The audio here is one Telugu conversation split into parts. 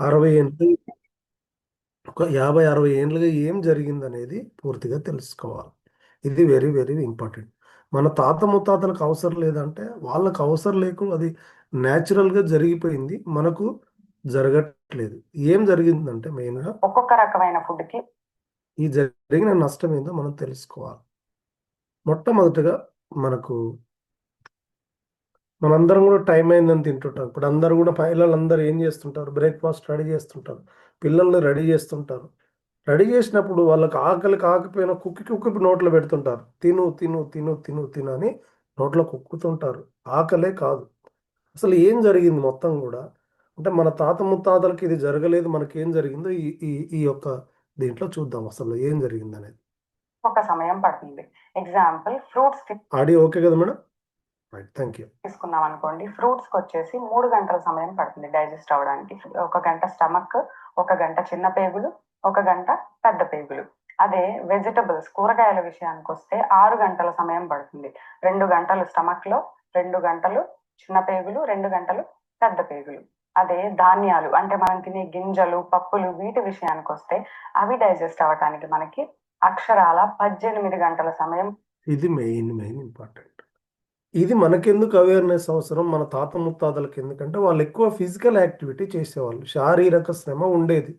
60 ఏళ్ళు, ఒక 50-60 ఏళ్ళుగా ఏం జరిగిందనేది పూర్తిగా తెలుసుకోవాలి. ఇది వెరీ వెరీ ఇంపార్టెంట్. మన తాత ముత్తాతలకు అవసరం లేదంటే వాళ్ళకి అవసరం లేకుండా అది న్యాచురల్గా జరిగిపోయింది, మనకు జరగట్లేదు. ఏం జరిగిందంటే మెయిన్గా ఒక్కొక్క రకమైన ఫుడ్కి ఈ జరిగిన నష్టం ఏందో మనం తెలుసుకోవాలి. మొట్టమొదటిగా మనకు మనందరం కూడా టైం అయిందని తింటుంటాం. ఇప్పుడు అందరూ కూడా పిల్లలందరూ ఏం చేస్తుంటారు, బ్రేక్ఫాస్ట్ రెడీ చేస్తుంటారు, పిల్లల్ని రెడీ చేస్తుంటారు. రెడీ చేసినప్పుడు వాళ్ళకి ఆకలి కాకపోయినా కుక్కి కుక్కి నోట్లో పెడుతుంటారు. తిను తిను తిను తిను తిను అని నోట్లో కుక్కుతుంటారు. ఆకలే కాదు. అసలు ఏం జరిగింది మొత్తం కూడా అంటే మన తాత ముత్తాతలకి ఇది జరగలేదు, మనకి ఏం జరిగిందో ఈ ఈ ఈ యొక్క దీంట్లో చూద్దాం అసలు ఏం జరిగింది అనేది. ఒక సమయం పడుతుంది. ఎగ్జాంపుల్ ఫ్రూట్స్ ఆడియో ఓకే కదా మేడం? Right, thank you. తీసుకున్నాం అనుకోండి, ఫ్రూట్స్కి వచ్చేసి 3 గంటల సమయం పడుతుంది డైజెస్ట్ అవ్వడానికి. 1 గంట స్టమక్, 1 గంట చిన్న పేగులు, 1 గంట పెద్ద పేగులు. అదే వెజిటబుల్స్ కూరగాయల విషయానికి వస్తే 6 గంటల సమయం పడుతుంది. 2 గంటలు స్టమక్ లో, 2 గంటలు చిన్న పేగులు, 2 గంటలు పెద్ద పేగులు. అదే ధాన్యాలు అంటే మనం తినే గింజలు, పప్పులు, వీటి విషయానికి వస్తే అవి డైజెస్ట్ అవ్వటానికి మనకి అక్షరాల 18 గంటల సమయం. ఇది మెయిన్ ఇంపార్టెంట్. ఇది మనకెందుకు అవేర్నెస్ అవసరం, మన తాత ముత్తాతలకి ఎందుకంటే వాళ్ళు ఎక్కువ ఫిజికల్ యాక్టివిటీ చేసేవాళ్ళు, శారీరక శ్రమ ఉండేది.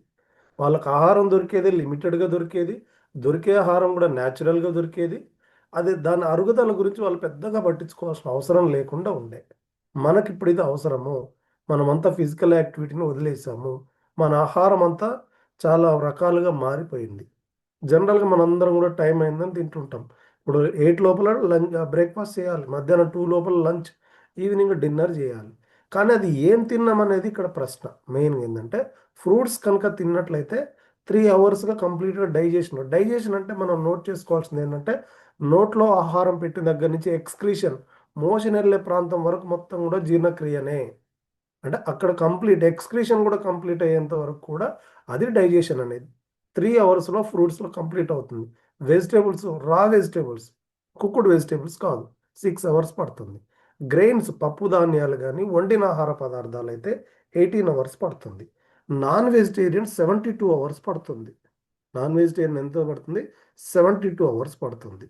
వాళ్ళకి ఆహారం దొరికేది లిమిటెడ్గా దొరికేది, దొరికే ఆహారం కూడా న్యాచురల్గా దొరికేది. అది దాని అరుగుదల గురించి వాళ్ళు పెద్దగా పట్టించుకోవాల్సిన అవసరం లేకుండా ఉండే. మనకి ఇప్పుడు ఇది అవసరము, మనమంతా ఫిజికల్ యాక్టివిటీని వదిలేసాము, మన ఆహారం అంతా చాలా రకాలుగా మారిపోయింది. జనరల్గా మనందరం కూడా టైం అయిందని తింటుంటాం. ఇప్పుడు 8 లోపల లంచ్ బ్రేక్ఫాస్ట్ చేయాలి, మధ్యాహ్నం 2 లోపల లంచ్, ఈవినింగ్ డిన్నర్ చేయాలి. కానీ అది ఏం తిన్నాం అనేది ఇక్కడ ప్రశ్న. మెయిన్ ఏంటంటే ఫ్రూట్స్ కనుక తిన్నట్లయితే 3 అవర్స్గా కంప్లీట్గా డైజెషన్ అంటే మనం నోట్ చేసుకోవాల్సింది ఏంటంటే నోట్లో ఆహారం పెట్టిన దగ్గర నుంచి ఎక్స్క్రీషన్, మోషన్ వెళ్ళే ప్రాంతం వరకు మొత్తం కూడా జీర్ణక్రియనే. అంటే అక్కడ కంప్లీట్ ఎక్స్క్రీషన్ కూడా కంప్లీట్ అయ్యేంత వరకు కూడా అది డైజెషన్ అనేది 3 అవర్స్లో ఫ్రూట్స్లో కంప్లీట్ అవుతుంది. Vegetables, raw vegetables, cooked vegetables కాదు, 6 అవర్స్ పడుతుంది. గ్రెయిన్స్, పప్పు ధాన్యాలు కానీ వండిన ఆహార పదార్థాలు అయితే 18 అవర్స్ పడుతుంది. నాన్ వెజిటేరియన్ 72 అవర్స్ పడుతుంది. నాన్ వెజిటేరియన్ ఎంతో పడుతుంది? 72 అవర్స్ పడుతుంది.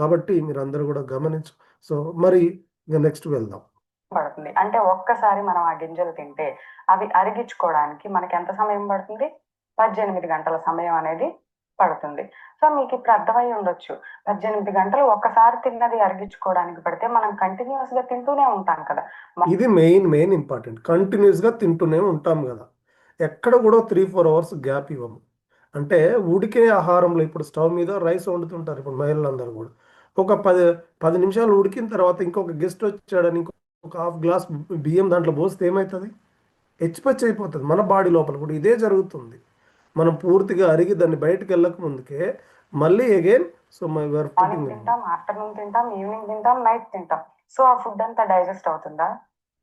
కాబట్టి మీరు అందరూ కూడా గమనించు. సో మరి ఇక నెక్స్ట్ వెళ్దాం. పడుతుంది అంటే ఒక్కసారి మనం ఆ గింజలు తింటే అవి అరిగించుకోవడానికి మనకి ఎంత సమయం పడుతుంది? 18 గంటల సమయం అనేది పడుతుంది. సో మీకు ఇప్పుడు అర్థమై ఉండొచ్చు, 18 గంటలు ఒక్కసారి తిన్నది అరిగించుకోవడానికి పడితే మనం కంటిన్యూస్ గా తింటూనే ఉంటాం కదా. ఇది మెయిన్ ఇంపార్టెంట్. కంటిన్యూస్గా తింటూనే ఉంటాం కదా, ఎక్కడ కూడా 3-4 అవర్స్ గ్యాప్ ఇవ్వము. అంటే ఉడికే ఆహారంలో ఇప్పుడు స్టవ్ మీద రైస్ వండుతుంటారు ఇప్పుడు మహిళలందరూ కూడా. ఒక 10 నిమిషాలు ఉడికిన తర్వాత ఇంకొక గెస్ట్ వచ్చాడని ఇంకొక హాఫ్ గ్లాస్ బియ్యం దాంట్లో పోస్తే ఏమవుతుంది? హెచ్పచ్చి అయిపోతుంది. మన బాడీ లోపల కూడా ఇదే జరుగుతుంది. మనం పూర్తిగా అరిగి దాన్ని బయటకు వెళ్ళక ముందుకే మళ్ళీ again so my were morning తింటాం, ఆఫ్టర్నూన్ తింటాం, ఈవినింగ్ తింటాం, నైట్ తింటాం. సో ఆ ఫుడ్ అంతా డైజెస్ట్ అవుతుందా?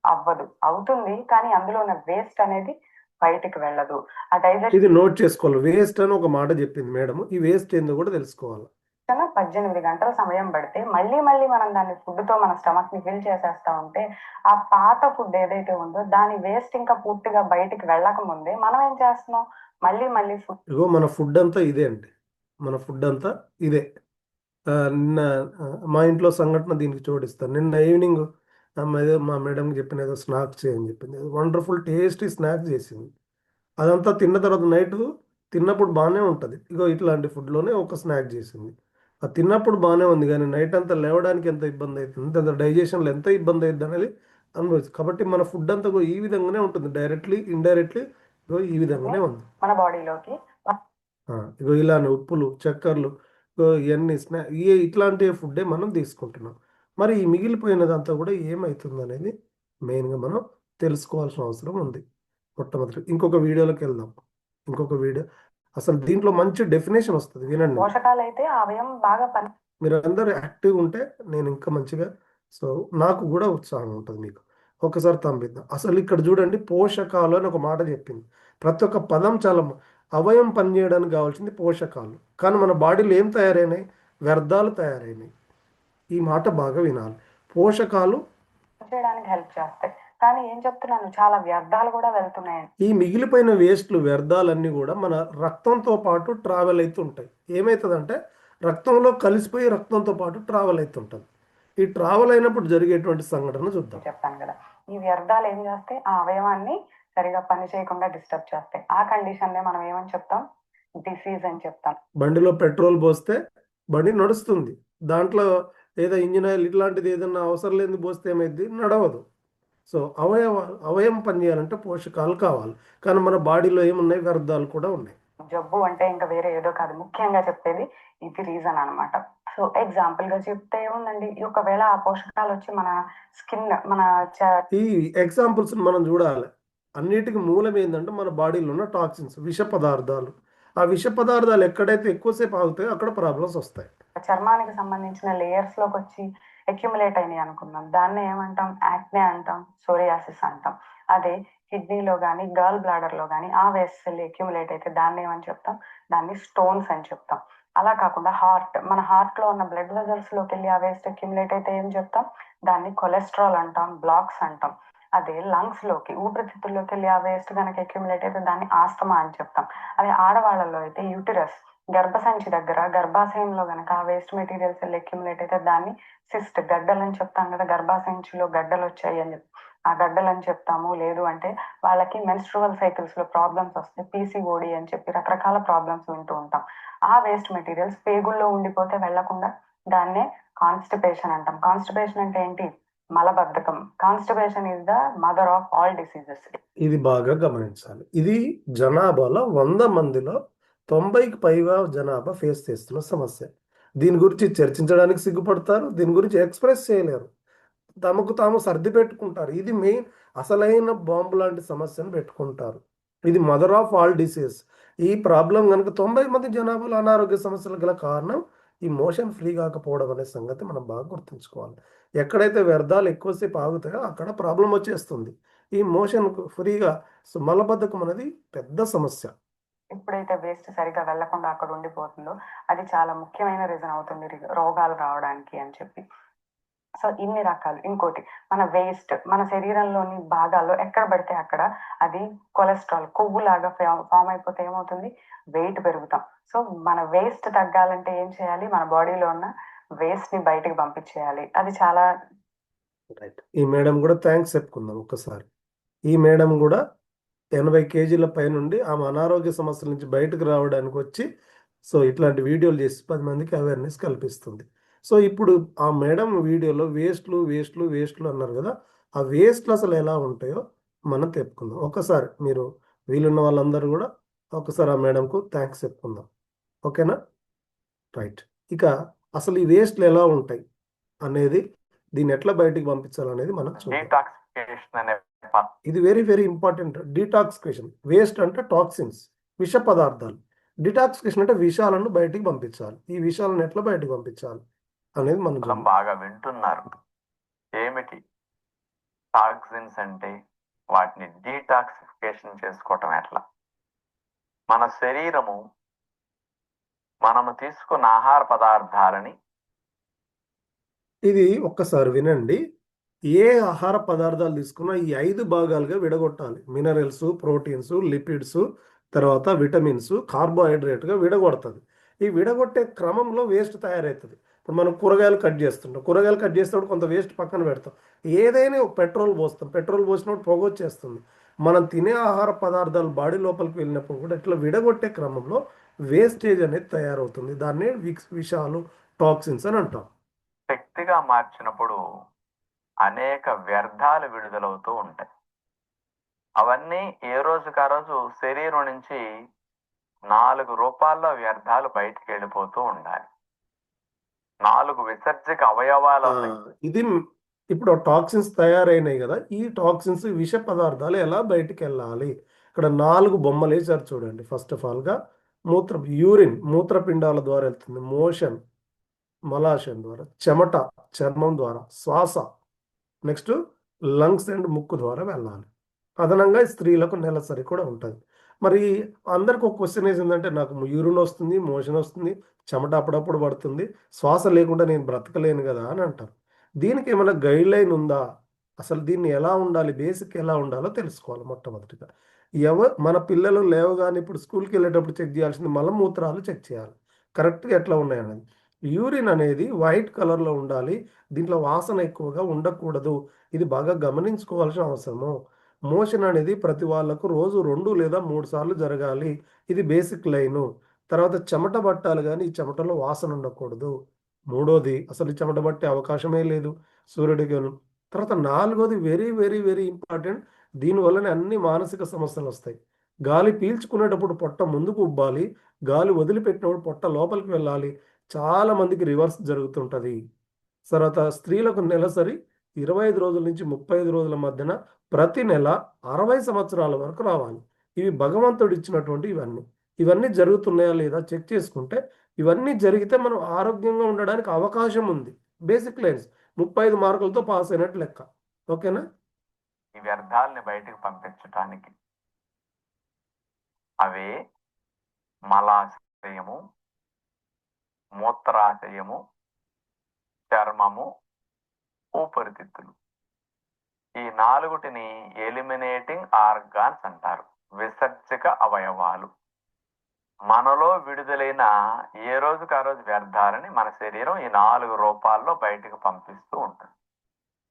అవ్వదు. అవుతుంది, కానీ అందులో ఉన్న వేస్ట్ అనేది బయటికి వెళ్ళదు. ఆ డైజెస్ట్ ఇది నోట్ చేసుకోవాలి. వేస్ట్ అని ఒక మాట చెప్పింది మేడం, ఈ వేస్ట్ ఏందో కూడా తెలుసుకోవాలి. 18 గంటల సమయం పడితే మళ్ళీ మళ్ళీ మనం దాన్ని ఫుడ్ తో మన స్టమక్ ని ఫిల్ చేసేస్తా ఉంటే ఆ పాత ఫుడ్ ఏదైతే ఉందో దాని వేస్ట్ ఇంకా పూర్తిగా బయటికి వెళ్ళక ముందే మనం ఏం చేస్తున్నాం, మళ్ళీ మళ్ళీ ఫుడ్. ఇగో మన ఫుడ్ అంతా ఇదే అండి, మన ఫుడ్ అంతా ఇదే. నిన్న మా ఇంట్లో సంఘటన దీనికి జోడిస్తాను. నిన్న ఈవినింగ్ మా మేడంకి చెప్పిన ఏదో స్నాక్స్ చేయని చెప్పింది, వండర్ఫుల్ టేస్టీ స్నాక్స్ చేసింది. అదంతా తిన్న తర్వాత నైట్ తిన్నప్పుడు బాగానే ఉంటుంది, ఇగో ఇట్లాంటి ఫుడ్లోనే ఒక స్నాక్ చేసింది. అది తిన్నప్పుడు బాగానే ఉంది కానీ నైట్ అంతా లేవడానికి ఎంత ఇబ్బంది అవుతుంది, అంత డైజెషన్లో ఎంత ఇబ్బంది అవుతుంది అనేది అనుభవించు. కాబట్టి మన ఫుడ్ అంతా ఈ విధంగానే ఉంటుంది, డైరెక్ట్లీ ఇండైరెక్ట్లీ ఇగో ఈ విధంగానే ఉంది మన బాడీలోకి. ఇగో ఇలానే ఉప్పులు, చక్కెరలు, ఇగో ఇవన్నీ ఇట్లాంటి ఫుడ్డే మనం తీసుకుంటున్నాం. మరి ఈ మిగిలిపోయినదంతా కూడా ఏమవుతుంది అనేది మెయిన్గా మనం తెలుసుకోవాల్సిన అవసరం ఉంది. మొట్టమొదటి ఇంకొక వీడియోలోకి వెళ్దాం. ఇంకొక వీడియో అసలు దీంట్లో మంచి డెఫినేషన్ వస్తుంది, వినండి. పోషకాలు అయితే అవయం బాగా పని. మీరు అందరూ యాక్టివ్గా ఉంటే నేను ఇంకా మంచిగా, సో నాకు కూడా ఉత్సాహం ఉంటుంది మీకు. ఒకసారి తంబిద్దాం. అసలు ఇక్కడ చూడండి, పోషకాలు అని ఒక మాట చెప్పింది. ప్రతి ఒక్క పదం చాలా అవయం పనిచేయడానికి కావాల్సింది పోషకాలు. కానీ మన బాడీలో ఏం తయారైనాయి? వ్యర్థాలు తయారైనాయి. ఈ మాట బాగా వినాలి. పోషకాలు చేయడానికి హెల్ప్ చేస్తాయి. కానీ ఏం చెప్తున్నాను, చాలా వ్యర్థాలు కూడా వెళ్తున్నాయండి. ఈ మిగిలిపోయిన వేస్ట్లు వ్యర్థాలన్నీ కూడా మన రక్తంతో పాటు ట్రావెల్ అవుతుంటాయి. ఏమవుతుందంటే రక్తంలో కలిసిపోయి రక్తంతో పాటు ట్రావెల్ అవుతుంటుంది. ఈ ట్రావెల్ అయినప్పుడు జరిగేటువంటి సంఘటన చూద్దాం. చెప్పాను కదా, ఈ వ్యర్థాలు ఏం చేస్తాయి, ఆ అవయవాన్ని సరిగా పని చేయకుండా డిస్టర్బ్ చేస్తాయి. ఆ కండిషన్ నే మనం ఏమని చెప్తాం, డిసీజ్ అని చెప్తాం. బండిలో పెట్రోల్ పోస్తే బండి నడుస్తుంది. దాంట్లో ఏదో ఇంజిన్ ఆయిల్ ఇట్లాంటిది ఏదైనా అవసరం లేనిది పోస్తే ఏమైంది, నడవదు. సో అవయవం పనిచేయాలంటే పోషకాలు కావాలి. కానీ మన బాడీలో ఏమున్నాయి, వ్యర్థాలు కూడా ఉన్నాయి. జబ్బు అంటే ఇంకా వేరే ఏదో కాదు, ముఖ్యంగా చెప్పేది ఇది రీజన్ అన్నమాట. సో ఎగ్జాంపుల్ గా చెప్తే ఏముందండి, ఒకవేళ ఆ పోషకాలు వచ్చి మన స్కిన్, మన ఈ ఎగ్జాంపుల్స్ మనం చూడాలి. అన్నిటికీ మూలం ఏంటంటే మన బాడీలో ఉన్న టాక్సిన్స్, విష పదార్థాలు. ఆ విష పదార్థాలు ఎక్కడైతే ఎక్కువసేపు ఆగుతాయో అక్కడ ప్రాబ్లమ్స్ వస్తాయి. చర్మానికి సంబంధించిన లేయర్స్ లోకి వచ్చి అక్యుములేట్ అయినాయి అనుకుందాం, దాన్ని ఏమంటాం, యాక్నే అంటాం, సోరియాసిస్ అంటాం. అదే కిడ్నీలో కానీ గర్ల్ బ్లాడర్ లో కానీ ఆ వేస్ట్ సెల్ అక్యుములేట్ అయితే దాన్ని ఏమని చెప్తాం, దాన్ని స్టోన్స్ అని చెప్తాం. అలా కాకుండా మన హార్ట్ లో ఉన్న బ్లడ్ వెజల్స్ లోకి వెళ్ళి ఆ వేస్ట్ అక్యుములేట్ అయితే ఏం చెప్తాం, దాన్ని కొలెస్ట్రాల్ అంటాం, బ్లాక్స్ అంటాం. అదే లంగ్స్ లోకి, ఊపిరితిత్తుల్లోకి వెళ్ళి ఆ వేస్ట్ కనుక అక్యుములేట్ అయితే దాన్ని ఆస్తమా అని చెప్తాం. అదే ఆడవాళ్ళలో అయితే యూటిరస్, గర్భసంచి దగ్గర గర్భాశయంలో గనక ఆ వేస్ట్ మెటీరియల్స్ అక్యుములేట్ అయితే దాన్ని సిస్ట్, గడ్డలు అని చెప్తాం కదా, గర్భాశయంలో గడ్డలు వచ్చాయి అని చెప్పి ఆ గడ్డలు అని చెప్తాము. లేదు అంటే వాళ్ళకి మెన్స్ట్రువల్ సైకిల్స్ లో ప్రాబ్లమ్స్ వస్తాయి, పీసీఓడి అని చెప్పి రకరకాల ప్రాబ్లమ్స్ వింటూ ఉంటాం. ఆ వేస్ట్ మెటీరియల్స్ పేగుల్లో ఉండిపోతే వెళ్లకుండా దాన్నే కాన్స్టిపేషన్ అంటాం. కాన్స్టిపేషన్ అంటే ఏంటి, మలబద్ధకం. Constipation is the mother of all diseases. ఇది బాగా గమనించాలి. ఇది జనాభాలో 100 మందిలో 90కి పైగా జనాభా ఫేస్ చేస్తున్న సమస్య. దీని గురించి చర్చించడానికి సిగ్గుపడతారు. దీని గురించి ఎక్స్ప్రెస్ చేయలేరు. తమకు తాము సర్ది పెట్టుకుంటారు. ఇది మెయిన్, అసలైన బాంబు లాంటి సమస్యను పెట్టుకుంటారు. ఇది మదర్ ఆఫ్ ఆల్ డిసీజ్. ఈ ప్రాబ్లం కనుక 90 మంది జనాభాలో అనారోగ్య సమస్యలు గల కారణం ఈ మోషన్ ఫ్రీ కాకపోవడం అనే సంగతి మనం బాగా గుర్తుంచుకోవాలి. ఎక్కడైతే వ్యర్థాలు ఎక్కువసేపు ఆగుతాయో అక్కడ ప్రాబ్లం వచ్చేస్తుంది. ఈ మోషన్ ఫ్రీగా మలబద్ధకం అనేది పెద్ద సమస్య. ఎప్పుడైతే వేస్ట్ సరిగా వెళ్లకుండా అక్కడ ఉండిపోతుందో అది చాలా ముఖ్యమైన రీజన్ అవుతుంది రోగాలు రావడానికి అని చెప్పి. సో ఇన్ని రకాలు. ఇంకోటి, మన వేస్ట్ మన శరీరంలోని భాగాల్లో ఎక్కడ పడితే అక్కడ అది కొలెస్ట్రాల్, కొవ్వు లాగా ఫామ్ అయిపోతే ఏమవుతుంది, వెయిట్ పెరుగుతాం. సో మన వేస్ట్ తగ్గాలంటే ఏం చేయాలి, మన బాడీలో ఉన్న వేస్ట్ ని బయటికి పంపించేయాలి. అది చాలా రైట్. ఈ మేడం కూడా థ్యాంక్స్ చెప్పుకుందాం ఒక్కసారి. ఈ మేడం కూడా 80 కేజీల పైనుండి ఆమె అనారోగ్య సమస్యల నుంచి బయటకు రావడానికి వచ్చి సో ఇట్లాంటి వీడియోలు చేసి 10 మందికి అవేర్నెస్ కల్పిస్తుంది. సో ఇప్పుడు ఆ మేడం వీడియోలో వేస్ట్లు అన్నారు కదా, ఆ వేస్ట్లు అసలు ఎలా ఉంటాయో మనం చెప్పుకుందాం. ఒకసారి మీరు వీలున్న వాళ్ళందరూ కూడా ఒకసారి ఆ మేడంకు థ్యాంక్స్ చెప్పుకుందాం. ఓకేనా? రైట్. ఇక అసలు ఈ వేస్ట్లు ఎలా ఉంటాయి అనేది, దీన్ని ఎట్లా బయటికి పంపించాలనేది మనం చూద్దాం. ఇది very very important. Detoxication. Waste అంటే టాక్సిన్స్, విష పదార్థాలు. డిటాక్సికేషన్ అంటే విషాలను బయటికి పంపించాలి. ఈ విషాలను ఎట్లా బయటికి పంపించాలి అనేది మనం బాగా వింటున్నారు. ఏమిటి టాక్సిన్స్ అంటే, వాటిని డీటాక్సిఫికేషన్ చేసుకోవటం ఎట్లా? మన శరీరము మనము తీసుకున్న ఆహార పదార్థాలని, ఇది ఒక్కసారి వినండి. ఏ ఆహార పదార్థాలు తీసుకున్నా ఈ 5 భాగాలుగా విడగొట్టాలి. మినరల్స్, ప్రోటీన్స్, లిపిడ్స్, తర్వాత విటమిన్స్, కార్బోహైడ్రేట్గా విడగొడుతుంది. ఈ విడగొట్టే క్రమంలో వేస్ట్ తయారవుతుంది. ఇప్పుడు మనం కూరగాయలు కట్ చేస్తుంటాం. కూరగాయలు కట్ చేసినప్పుడు కొంత వేస్ట్ పక్కన పెడతాం. ఏదైనా పెట్రోల్ పోస్తాం. పెట్రోల్ పోసినప్పుడు పొగ వచ్చేస్తుంది. మనం తినే ఆహార పదార్థాలు బాడీ లోపలికి వెళ్ళినప్పుడు కూడా ఇట్లా విడగొట్టే క్రమంలో వేస్టేజ్ అనేది తయారవుతుంది. దాన్నే విషాలు, టాక్సిన్స్ అని అంటాం. శక్తిగా మార్చినప్పుడు అనేక వ్యర్థాలు విడుదలవుతూ ఉంటాయి. అవన్నీ ఏ రోజుకు ఆ రోజు శరీరం నుంచి 4 రూపాల్లో వ్యర్థాలు బయటికి వెళ్ళిపోతూ ఉండాలి. 4 విసర్జక అవయవాలు ఉన్నాయి. ఇది ఇప్పుడు టాక్సిన్స్ తయారైనాయి కదా, ఈ టాక్సిన్స్ విష పదార్థాలు ఎలా బయటికి వెళ్ళాలి? ఇక్కడ 4 బొమ్మలు వేసారు చూడండి. ఫస్ట్ ఆఫ్ ఆల్గా యూరిన్ మూత్రపిండాల ద్వారా వెళ్తుంది, మోషన్ మలాశయం ద్వారా, చెమట చర్మం ద్వారా, శ్వాస నెక్స్ట్ లంగ్స్ అండ్ ముక్కు ద్వారా వెళ్ళాలి. అదనంగా స్త్రీలకు నెలసరి కూడా ఉంటుంది. మరి అందరికి ఒక క్వశ్చన్ వేసిందంటే, నాకు యూరిన్ వస్తుంది, మోషన్ వస్తుంది, చెమట అప్పుడప్పుడు పడుతుంది, శ్వాస లేకుండా నేను బ్రతకలేను కదా అని అంటారు. దీనికి ఏమైనా గైడ్ లైన్ ఉందా? అసలు దీన్ని ఎలా ఉండాలి, బేసిక్ ఎలా ఉండాలో తెలుసుకోవాలి మొట్టమొదటిగా. మన పిల్లలు లేవగానే ఇప్పుడు స్కూల్కి వెళ్ళేటప్పుడు చెక్ చేయాల్సింది మలమూత్రాలు చెక్ చేయాలి కరెక్ట్గా ఎట్లా ఉన్నాయన్నది. యూరిన్ అనేది వైట్ కలర్లో ఉండాలి, దీంట్లో వాసన ఎక్కువగా ఉండకూడదు. ఇది బాగా గమనించుకోవాల్సిన అవసరము. మోషన్ అనేది ప్రతి వాళ్ళకు రోజు 2 లేదా 3 సార్లు జరగాలి. ఇది బేసిక్ లైను. తర్వాత చెమట పట్టాలి కానీ ఈ చెమటలో వాసన ఉండకూడదు. మూడోది అసలు ఈ చెమట పట్టే అవకాశమే లేదు సూర్యుడికి. తర్వాత నాలుగోది వెరీ వెరీ వెరీ ఇంపార్టెంట్, దీనివల్లనే అన్ని మానసిక సమస్యలు వస్తాయి. గాలి పీల్చుకునేటప్పుడు పొట్ట ముందుకు ఉబ్బాలి, గాలి వదిలిపెట్టినప్పుడు పొట్ట లోపలికి వెళ్ళాలి. చాలా మందికి రివర్స్ జరుగుతుంటుంది. తర్వాత స్త్రీలకు నెలసరి 25 రోజుల నుంచి 35 రోజుల మధ్యన ప్రతి నెల 60 సంవత్సరాల వరకు రావాలి. ఇవి భగవంతుడు ఇచ్చినటువంటి ఇవన్నీ జరుగుతున్నాయా లేదా చెక్ చేసుకుంటే, ఇవన్నీ జరిగితే మనం ఆరోగ్యంగా ఉండడానికి అవకాశం ఉంది. బేసిక్ లైన్స్ 35 మార్కులతో పాస్ అయినట్టు లెక్క. ఓకేనా? ఈ వ్యర్థాలని బయటకు పంపించటానికి అవే మలాశయము, మూత్రాశయము, చర్మము, ఊపిరితిత్తులు. ఈ 4టిని ఎలిమినేటింగ్ ఆర్గాన్స్ అంటారు, విసర్జక అవయవాలు. మనలో విడుదలైన ఏ రోజుకు ఆ రోజు వ్యర్థాలని మన శరీరం ఈ 4 రూపాల్లో బయటకు పంపిస్తూ ఉంటుంది.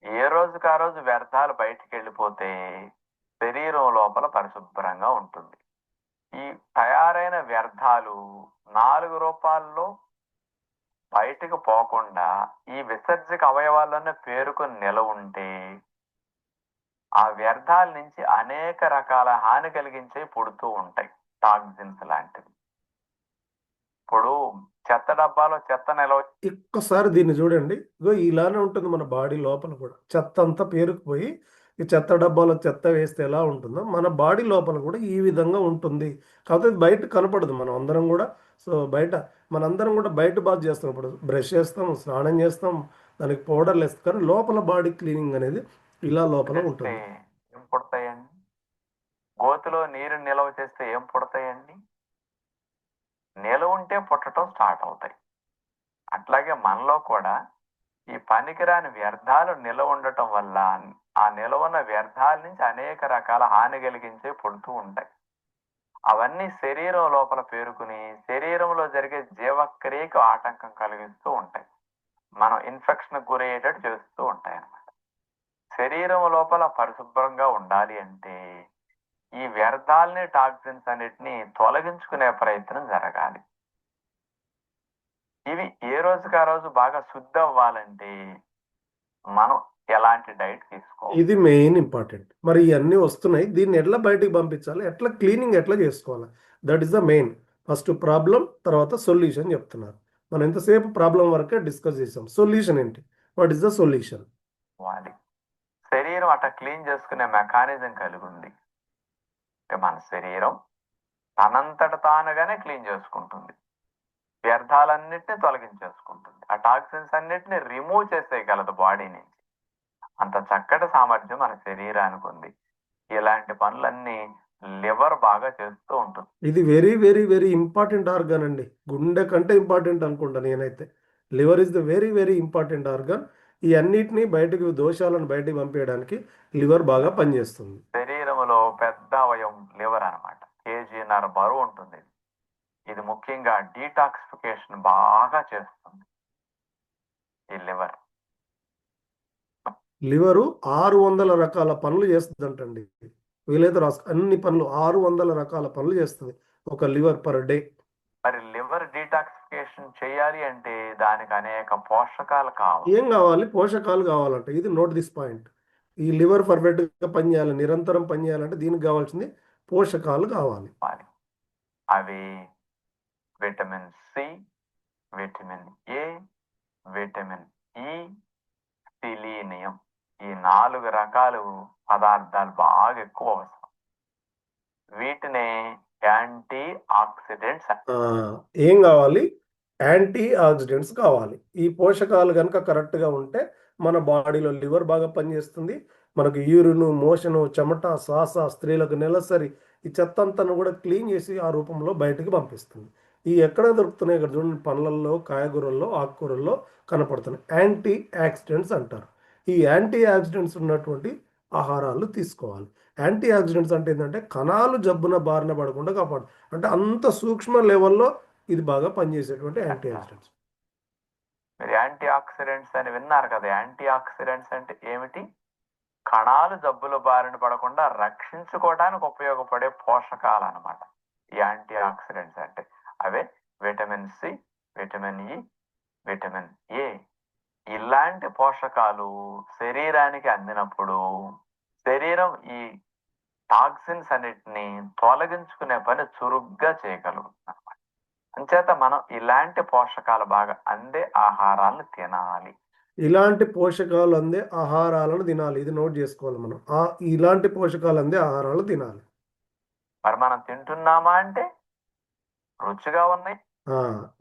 ఏ రోజుకు ఆ రోజు వ్యర్థాలు బయటికి వెళ్ళిపోతే శరీరం లోపల పరిశుభ్రంగా ఉంటుంది. ఈ తయారైన వ్యర్థాలు 4 రూపాల్లో బయటకు పోకుండా ఈ విసర్జక అవయవాల్లోనే పేరుకొని నిలవ ఉంటే ఆ వ్యర్థాల నుంచి అనేక రకాల హాని కలిగించే పుడుతూ ఉంటాయి, టాక్సిన్స్ లాంటివి. ఇప్పుడు చెత్త డబ్బాలో చెత్త నిలవ ఒక్కసారి దీన్ని చూడండి. ఇగో ఇలానే ఉంటుంది మన బాడీ లోపల కూడా. చెత్త అంతా పేరుకుపోయి ఈ చెత్త డబ్బాలో చెత్త వేస్తే ఎలా ఉంటుందో మన బాడీ లోపల కూడా ఈ విధంగా ఉంటుంది. కాకపోతే ఇది బయట కనపడదు. మనం అందరం కూడా మనందరం కూడా బయట బాత్ చేస్తాం. ఇప్పుడు బ్రష్ చేస్తాం, స్నానం చేస్తాం, దానికి పౌడర్లు వేస్తాం. కానీ లోపల బాడీ క్లీనింగ్ అనేది ఇలా లోపల చేస్తే ఉంటుంది. ఏం పుడతాయండి? గోతిలో నీరు నిల్వ చేస్తే ఏం పుడతాయండి? నిలవ ఉంటే పుట్టడం స్టార్ట్ అవుతాయి. అట్లాగే మనలో కూడా ఈ పనికిరాని వ్యర్థాలు నిలవ ఉండటం వల్ల ఆ నిలవన్న వ్యర్థాల నుంచి అనేక రకాల హాని కలిగించే పుడుతూ ఉంటాయి. అవన్నీ శరీరం లోపల పేరుకుని శరీరంలో జరిగే జీవక్రియకు ఆటంకం కలిగిస్తూ ఉంటాయి. మనం ఇన్ఫెక్షన్ గురయ్యేటట్టు చేస్తూ ఉంటాయి అన్నమాట. శరీరం లోపల పరిశుభ్రంగా ఉండాలి అంటే ఈ వ్యర్థాలని, టాక్సిన్స్ అన్నిటిని తొలగించుకునే ప్రయత్నం జరగాలి. ఇవి ఏ రోజుకి ఆ రోజు బాగా శుద్ధి అవ్వాలంటే మనం ఎలాంటి డైట్ తీసుకోవాలి? ఇది మెయిన్ ఇంపార్టెంట్. మరి ఇవన్నీ వస్తున్నాయి, దీన్ని ఎట్లా బయటికి పంపించాలి, ఎట్లా క్లీనింగ్ ఎట్లా చేసుకోవాలి, that is the main. First problem, తర్వాత సొల్యూషన్ చెప్తున్నారు. మనం ఎంతసేపు ప్రాబ్లం వరకే డిస్కస్ చేసాం. సొల్యూషన్ ఏంటి? What is the solution? శరీరం అట్లా క్లీన్ చేసుకునే మెకానిజం కలిగి ఉంది. మన శరీరం తనంతట తానుగానే క్లీన్ చేసుకుంటుంది, వ్యర్థాలన్నిటిని తొలగించేసుకుంటుంది, ఆ టాక్సిన్స్ అన్నిటిని రిమూవ్ చేసేయగలదు బాడీ నుంచి. అంత చక్కటి సామర్థ్యం మన శరీరానికి ఉంది. ఇలాంటి పనులన్నీ లివర్ బాగా చేస్తూ ఉంటుంది. ఇది very very very important organ అండి. గుండె కంటే ఇంపార్టెంట్ అనుకుంటా నేనైతే. Liver is the very very important organ. ఈ అన్నిటినీ బయటకు, దోషాలను బయటకు పంపించడానికి లివర్ బాగా పనిచేస్తుంది. శరీరంలో పెద్ద అవయవం లివర్ అన్నమాట. 1.5 kg బరువు ఉంటుంది. ఇది ముఖ్యంగా డీటాక్సిఫికేషన్ బాగా చేస్తుంది ఈ లివర్. లివరు 600 రకాల పనులు చేస్తుందంటండి. వీలైతే అన్ని పనులు 600 రకాల పనులు చేస్తుంది ఒక లివర్ పర్ డే. మరి లివర్ డీటాక్సిఫికేషన్ చేయాలి అంటే దానికి అనేక పోషకాలు కావాలి. ఏం కావాలి? పోషకాలు కావాలంట. ఇది నోట్ దిస్ పాయింట్. ఈ లివర్ పర్ఫెక్ట్గా పనిచేయాలి, నిరంతరం పనిచేయాలంటే దీనికి కావాల్సింది పోషకాలు కావాలి. అవి vitamin C, vitamin A, vitamin E, selenium. ఈ 4 రకాలు పదార్థాలు బాగా ఎక్కువ అవసరం. వీటినే యాంటీ ఆక్సిడెంట్స్. ఏం కావాలి? యాంటీ ఆక్సిడెంట్స్ కావాలి. ఈ పోషకాలు కనుక కరెక్ట్గా ఉంటే మన బాడీలో లివర్ బాగా పనిచేస్తుంది. మనకు యూరిన్, మోషను, చెమట, శ్వాస, స్త్రీలకు నెలసరి ఈ చెత్త అంతా కూడా క్లీన్ చేసి ఆ రూపంలో బయటకు పంపిస్తుంది. ఈ ఎక్కడ దొరుకుతున్నాయి? ఇక్కడ చూడండి, పండ్లల్లో, కాయగూరల్లో, ఆకుకూరల్లో కనపడుతున్నాయి. యాంటీ ఆక్సిడెంట్స్ అంటారు. ఈ యాంటీ ఆక్సిడెంట్స్ ఉన్నటువంటి ఆహారాలు తీసుకోవాలి. యాంటీ ఆక్సిడెంట్స్ అంటే ఏంటంటే కణాలు జబ్బున బారిన పడకుండా కాపాడు, అంటే అంత సూక్ష్మ లెవెల్లో ఇది బాగా పనిచేసేటువంటి యాంటీ ఆక్సిడెంట్స్. మీరు యాంటీ ఆక్సిడెంట్స్ అని విన్నారు కదా, యాంటీ ఆక్సిడెంట్స్ అంటే ఏమిటి? కణాలు జబ్బుల బారిన పడకుండా రక్షించుకోవడానికి ఉపయోగపడే పోషకాలు అన్నమాట ఈ యాంటీ ఆక్సిడెంట్స్ అంటే. అవే vitamin C, vitamin E, vitamin A. ఇలాంటి పోషకాలు శరీరానికి అందినప్పుడు శరీరం ఈ టాక్సిన్స్ అన్నిటిని తొలగించుకునే పని చురుగ్గా చేయగలుగుతుంది అనమాట. అంచేత మనం ఇలాంటి పోషకాలు బాగా అందే ఆహారాలను తినాలి. ఇలాంటి పోషకాలు అందే ఆహారాలను తినాలి. ఇది నోట్ చేసుకోవాలి మనం. ఇలాంటి పోషకాలు అందే ఆహారాలు తినాలి. మరి మనం తింటున్నామా అంటే రుచిగా ఉన్నాయి,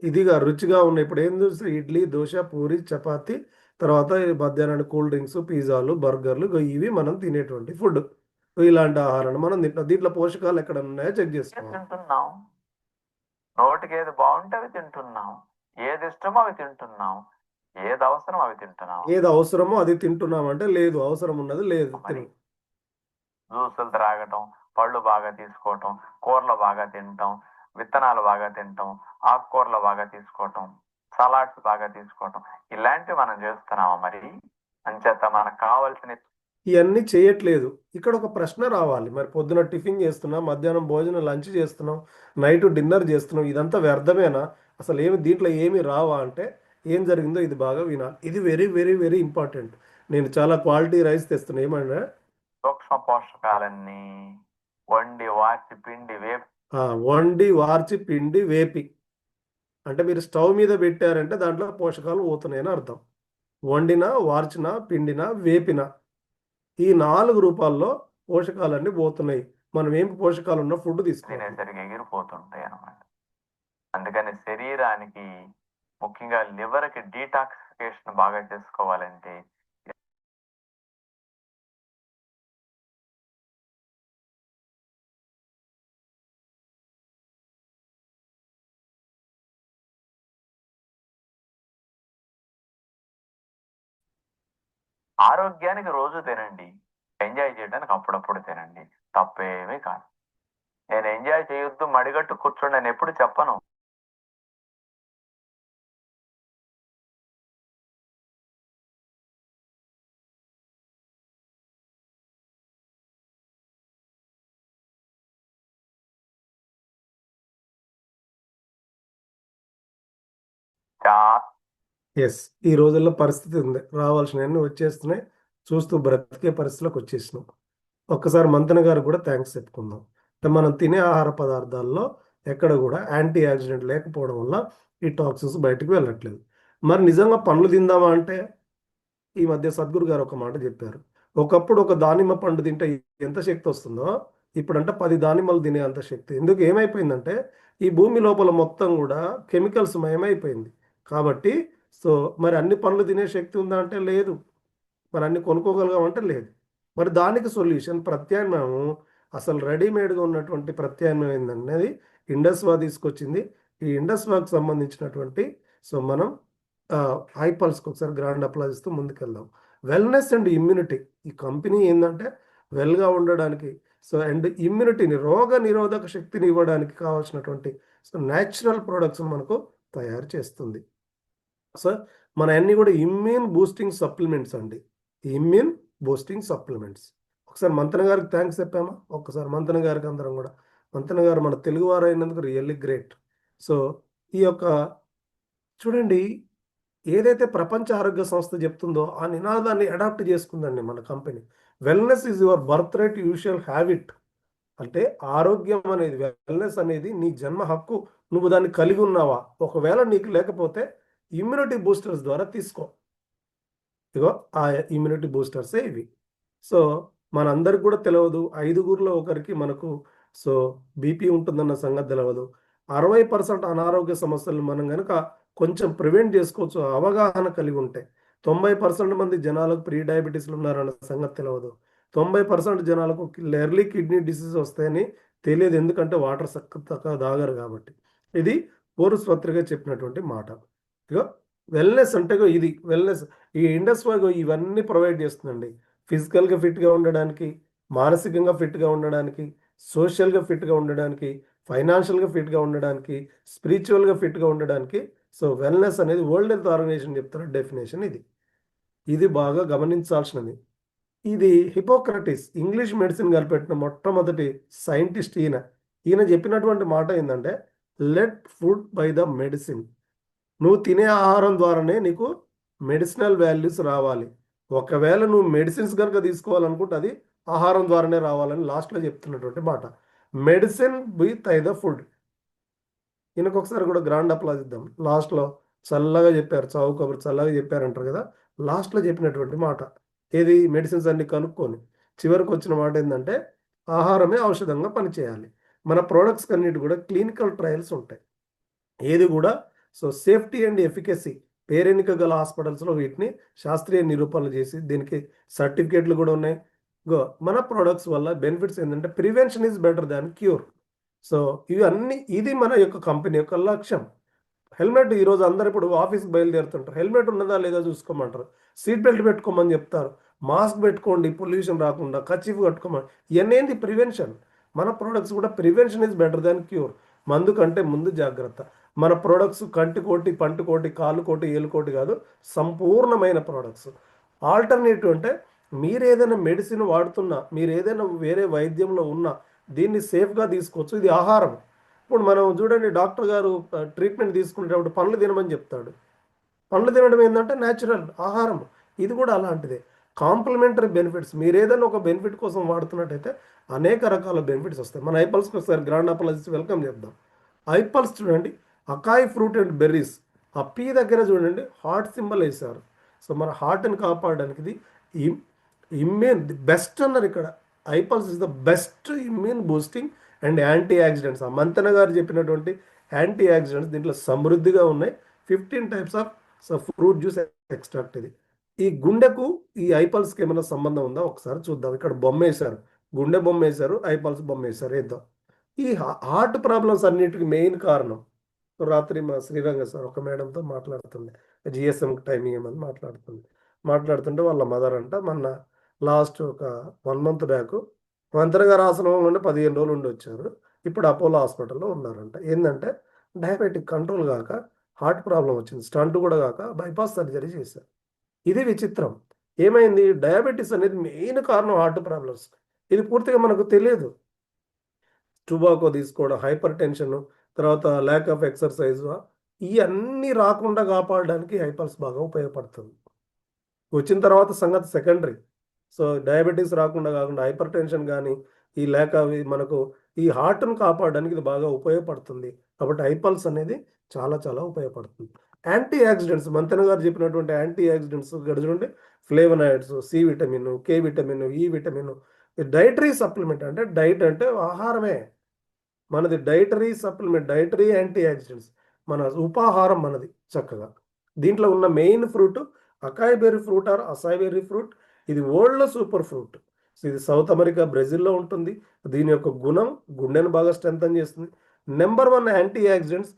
ఇదిగా రుచిగా ఉన్నాయి. ఇప్పుడు ఏం చూస్తే ఇడ్లీ, దోశ, పూరి, చపాతి, తర్వాత మధ్యాహ్నానికి కూల్ డ్రింక్స్, పిజ్జాలు, బర్గర్లు, ఇవి మనం తినేటువంటి ఫుడ్. ఇలాంటి ఆహారాన్ని మనం తింటాం. దీంట్లో పోషకాలు ఎక్కడ ఉన్నాయో చెక్ చేసుకోవాలి. తింటున్నాం. నోటికి ఏది బాగుంటే అవి తింటున్నాం, ఏది ఇష్టమో అవి తింటున్నాం, ఏది అవసరం అవి తింటున్నాం. ఏది అవసరమో అది తింటున్నాం అంటే లేదు, అవసరం ఉన్నది లేదు. జ్యూసులు త్రాగటం, పళ్ళు బాగా తీసుకోవటం, కూరలు బాగా తినటం, విత్తనాలు బాగా తినటం, ఆకుకూరలు బాగా తీసుకోవటం, సలాడ్స్ బాగా తీసుకోవటం, ఇలాంటివి మనం చేస్తున్నామా? మరి అంచేత మనకు కావాల్సిన ఇవన్నీ చేయట్లేదు. ఇక్కడ ఒక ప్రశ్న రావాలి. మరి పొద్దున టిఫిన్ చేస్తున్నాం, మధ్యాహ్నం భోజనం లంచ్ చేస్తున్నాం, నైట్ డిన్నర్ చేస్తున్నాం, ఇదంతా వ్యర్థమేనా? అసలు దీంట్లో ఏమి రావా అంటే ఏం జరిగిందో ఇది బాగా వినాలి. ఇది వెరీ వెరీ వెరీ ఇంపార్టెంట్. నేను చాలా క్వాలిటీ రైస్ తెస్తున్నా. ఏమన్నా సూక్ష్మ పోషకాలన్నీ వండి వార్చి పిండి వేపి వండి వార్చి పిండి వేపి అంటే మీరు స్టవ్ మీద పెట్టారంటే దాంట్లో పోషకాలు పోతున్నాయని అర్థం. వండిన, వార్చిన, పిండిన, వేపిన, ఈ 4 రూపాల్లో పోషకాలన్నీ పోతున్నాయి. మనం ఏం పోషకాలు ఉన్న ఫుడ్ తినేసరికి ఎగిరిపోతుంటాయి అన్నమాట. అందుకని శరీరానికి ముఖ్యంగా లివర్కి డీటాక్సిఫికేషన్ బాగా చేసుకోవాలంటే ఆరోగ్యానికి రోజు తినండి, ఎంజాయ్ చేయడానికి అప్పుడప్పుడు తినండి, తప్పేమీ కాదు. నేను ఎంజాయ్ చేయొద్దు, మడిగట్టు కూర్చోండి అని ఎప్పుడు చెప్పను. ఎస్, ఈ రోజుల్లో పరిస్థితి ఉంది. రావాల్సినవన్నీ వచ్చేస్తున్నాయి. చూస్తూ బ్రతికే పరిస్థితిలోకి వచ్చేసినాం. ఒక్కసారి మంతన గారు కూడా థ్యాంక్స్ చెప్పుకుందాం. అంటే మనం తినే ఆహార పదార్థాల్లో ఎక్కడ కూడా యాంటీ ఆక్సిడెంట్ లేకపోవడం వల్ల ఈ టాక్సిన్స్ బయటకు వెళ్ళట్లేదు. మరి నిజంగా పండ్లు తిందామా అంటే ఈ మధ్య సద్గురు గారు ఒక మాట చెప్పారు. ఒకప్పుడు ఒక దానిమ్మ పండు తింటే ఎంత శక్తి వస్తుందో ఇప్పుడంటే 10 దానిమ్మలు తినే అంత శక్తి. ఎందుకు ఏమైపోయిందంటే ఈ భూమి లోపల మొత్తం కూడా కెమికల్స్ మయమైపోయింది. కాబట్టి మరి అన్ని పండ్లు తినే శక్తి ఉందా అంటే లేదు. మరి అన్ని కొనుక్కోగలగామంటే లేదు. మరి దానికి సొల్యూషన్ ప్రత్యామ్నాయం. అసలు రెడీమేడ్గా ఉన్నటువంటి ప్రత్యామ్నాయం ఏందనేది ఇండస్వా తీసుకొచ్చింది. ఈ ఇండస్వాకి సంబంధించినటువంటి మనం ఐపల్స్కి ఒకసారి గ్రాండ్ అప్లాజ్ ఇస్తూ ముందుకెళ్దాం. వెల్నెస్ అండ్ ఇమ్యూనిటీ, ఈ కంపెనీ ఏంటంటే వెల్గా ఉండడానికి అండ్ ఇమ్యూనిటీని, రోగ నిరోధక శక్తిని ఇవ్వడానికి కావాల్సినటువంటి న్యాచురల్ ప్రొడక్ట్స్ మనకు తయారు చేస్తుంది. మన అన్ని కూడా ఇమ్యూన్ బూస్టింగ్ సప్లిమెంట్స్ అండి. Immune boosting supplements. ఒకసారి మంతన గారికి థ్యాంక్స్ చెప్పామా? ఒక్కసారి మంతన గారికి అందరం కూడా. మంతన గారు మన తెలుగు వారు అయినందుకు రియల్లీ గ్రేట్. ఈ యొక్క చూడండి, ఏదైతే ప్రపంచ ఆరోగ్య సంస్థ చెప్తుందో ఆ నినాదాన్ని అడాప్ట్ చేసుకుందండి మన company. Wellness is your birth right, you shall have it. అంటే ఆరోగ్యం అనేది, వెల్నెస్ అనేది నీ జన్మ హక్కు. నువ్వు దాన్ని కలిగి ఉన్నావా? ఒకవేళ నీకు లేకపోతే ఇమ్యూనిటీ బూస్టర్స్ ద్వారా తీసుకో. ఇగో ఆ ఇమ్యూనిటీ బూస్టర్సే ఇవి. మనందరికి కూడా తెలియదు, 5గురిలో ఒకరికి మనకు బీపీ ఉంటుందన్న సంగతి తెలియదు. 60% అనారోగ్య సమస్యలు మనం కనుక కొంచెం ప్రివెంట్ చేసుకోవచ్చు అవగాహన కలిగి ఉంటే. 90% మంది జనాలకు ప్రీ డయాబెటీస్లు ఉన్నారన్న సంగతి తెలియదు. 90% జనాలకు ఎర్లీ కిడ్నీ డిసీజ్ వస్తాయని తెలియదు. ఎందుకంటే వాటర్ చక్కగా తాగరు కాబట్టి. ఇది పోరుస్ పత్రిక చెప్పినటువంటి మాట. ఇగో వెల్నెస్ అంటే ఇది వెల్నెస్. ఈ ఇండస్ వాల్యూ ఇవన్నీ ప్రొవైడ్ చేస్తుందండి. ఫిజికల్గా ఫిట్గా ఉండడానికి, మానసికంగా ఫిట్గా ఉండడానికి, సోషల్గా ఫిట్గా ఉండడానికి, ఫైనాన్షియల్గా ఫిట్గా ఉండడానికి, స్పిరిచువల్గా ఫిట్గా ఉండడానికి. సో వెల్నెస్ అనేది వరల్డ్ హెల్త్ ఆర్గనైజేషన్ చెప్తున్న డెఫినేషన్ ఇది. ఇది బాగా గమనించాల్సినది. ఇది హిపోక్రటిస్ ఇంగ్లీష్ మెడిసిన్ కనిపెట్టిన మొట్టమొదటి సైంటిస్ట్ ఈయన. ఈయన చెప్పినటువంటి మాట ఏంటంటే, let food by the medicine. నువ్వు తినే ఆహారం ద్వారానే నీకు మెడిసినల్ వాల్యూస్ రావాలి. ఒకవేళ నువ్వు మెడిసిన్స్ కనుక తీసుకోవాలనుకుంటే అది ఆహారం ద్వారానే రావాలని లాస్ట్లో చెప్తున్నటువంటి మాట. Medicine with I the food. ఈయనకు ఒకసారి కూడా గ్రాండ్ అప్లాజ్ ఇద్దాం. లాస్ట్లో చల్లగా చెప్పారు, చావు కబురు చల్లగా చెప్పారంటారు కదా, లాస్ట్లో చెప్పినటువంటి మాట ఏది, మెడిసిన్స్ అన్ని కనుక్కొని చివరికి వచ్చిన మాట ఏంటంటే, ఆహారమే ఔషధంగా పనిచేయాలి. మన ప్రోడక్ట్స్ అన్నిటి కూడా క్లినికల్ ట్రయల్స్ ఉంటాయి. ఏది కూడా సో సేఫ్టీ అండ్ ఎఫికసీ పేరెన్నిక గల హాస్పిటల్స్లో వీటిని శాస్త్రీయ నిరూపణలు చేసి దీనికి సర్టిఫికేట్లు కూడా ఉన్నాయి. గో మన ప్రోడక్ట్స్ వల్ల బెనిఫిట్స్ ఏంటంటే prevention is better than cure. So ఇవన్నీ ఇది మన యొక్క కంపెనీ యొక్క లక్ష్యం. హెల్మెట్ ఈరోజు అందరు ఇప్పుడు ఆఫీస్కి బయలుదేరుతుంటారు, హెల్మెట్ ఉన్నదా లేదా చూసుకోమంటారు, సీట్ బెల్ట్ పెట్టుకోమని చెప్తారు, మాస్క్ పెట్టుకోండి పొల్యూషన్ రాకుండా, కర్చీఫ్ కట్టుకోమని. ఇవన్నీ ఏంది ప్రివెన్షన్. మన ప్రోడక్ట్స్ కూడా prevention is better than cure. మందు కంటే ముందు జాగ్రత్త. మన ప్రోడక్ట్స్ కంటికోటి పంటికోటి కాలుకోటి ఏలుకోటి కాదు, సంపూర్ణమైన ప్రోడక్ట్స్. ఆల్టర్నేటివ్ అంటే మీరు ఏదైనా మెడిసిన్ వాడుతున్నా, మీరు ఏదైనా వేరే వైద్యంలో ఉన్నా దీన్ని సేఫ్గా తీసుకోవచ్చు. ఇది ఆహారం. ఇప్పుడు మనం చూడండి, డాక్టర్ గారు ట్రీట్మెంట్ తీసుకునేటప్పుడు పండ్లు తినమని చెప్తాడు. పండ్లు తినడం ఏంటంటే న్యాచురల్ ఆహారం. ఇది కూడా అలాంటిదే. కాంప్లిమెంటరీ బెనిఫిట్స్ మీరు ఏదైనా ఒక బెనిఫిట్ కోసం వాడుతున్నట్టయితే అనేక రకాల బెనిఫిట్స్ వస్తాయి. మన ఐపల్స్కి ఒకసారి గ్రాండ్ అపాలజిస్ట్ వెల్కమ్ చెప్దాం. ఐపల్స్ చూడండి, అకాయ్ ఫ్రూట్ అండ్ బెర్రీస్. ఆ పీ దగ్గర చూడండి హార్ట్ సింబల్ వేశారు. సో మన హార్ట్ని కాపాడడానికి ఇది ఇమ్యూన్ ది బెస్ట్ అన్నారు ఇక్కడ. Apples is the best immune boosting and antioxidants. ఆ మంతెన గారు చెప్పినటువంటి యాంటీ ఆక్సిడెంట్స్ దీంట్లో సమృద్ధిగా ఉన్నాయి. 15 types of fruit juice extract ఇది. ఈ గుండెకు ఈ ఐపల్స్కి ఏమైనా సంబంధం ఉందా ఒకసారి చూద్దాం. ఇక్కడ బొమ్మ వేశారు, గుండె బొమ్మ వేశారు, ఐపల్స్ బొమ్మ వేశారు. ఏదో ఈ హార్ట్ ప్రాబ్లమ్స్ అన్నిటికీ మెయిన్ కారణం. రాత్రి మా శ్రీరంగ సార్ ఒక మేడంతో మాట్లాడుతుంది, జిఎస్ఎం టైమింగ్ ఏమని మాట్లాడుతుంటే వాళ్ళ మదర్ అంట మొన్న లాస్ట్ ఒక 1 మంత్ బ్యాక్ మంత్రి గారు ఆశ్రమంలోనే 15 రోజులు ఉండి వచ్చారు. ఇప్పుడు అపోలో హాస్పిటల్లో ఉన్నారంట. ఏంటంటే డయాబెటిక్ కంట్రోల్ కాక హార్ట్ ప్రాబ్లం వచ్చింది, స్టంట్ కూడా కాక బైపాస్ సర్జరీ చేశారు. ఇది విచిత్రం. ఏమైంది, డయాబెటీస్ అనేది మెయిన్ కారణం హార్ట్ ప్రాబ్లమ్స్. ఇది పూర్తిగా మనకు తెలియదు. టుబాకో తీసుకోవడం, హైపర్ టెన్షన్, తర్వాత ల్యాక్ ఆఫ్ ఎక్సర్సైజ్, ఇవన్నీ రాకుండా కాపాడడానికి హైపల్స్ బాగా ఉపయోగపడుతుంది. వచ్చిన తర్వాత సంగతి సెకండరీ. సో డయాబెటీస్ రాకుండా కాకుండా హైపర్ టెన్షన్ కానీ ఈ ల్యాక్ అవి మనకు ఈ హార్ట్ను కాపాడడానికి ఇది బాగా ఉపయోగపడుతుంది. కాబట్టి ఐపల్స్ అనేది చాలా చాలా ఉపయోగపడుతుంది. యాంటీ ఆక్సిడెంట్స్ మంతెన గారు చెప్పినటువంటి యాంటీ ఆక్సిడెంట్స్ ఇక్కడ చూడండి, flavonoids, C vitamin, K vitamin, E vitamin. Dietary supplement అంటే డైట్ అంటే ఆహారమే. మనది dietary supplement, dietary antioxidants, మన ఉపాహారం మనది చక్కగా. దీంట్లో ఉన్న main fruit acai berry fruit or acai berry fruit. ఇది వరల్డ్లో సూపర్ ఫ్రూట్. సో ఇది సౌత్ అమెరికా, బ్రెజిల్లో ఉంటుంది. దీని యొక్క గుణం గుండెను బాగా స్ట్రెంథన్ చేస్తుంది. Number 1 antioxidants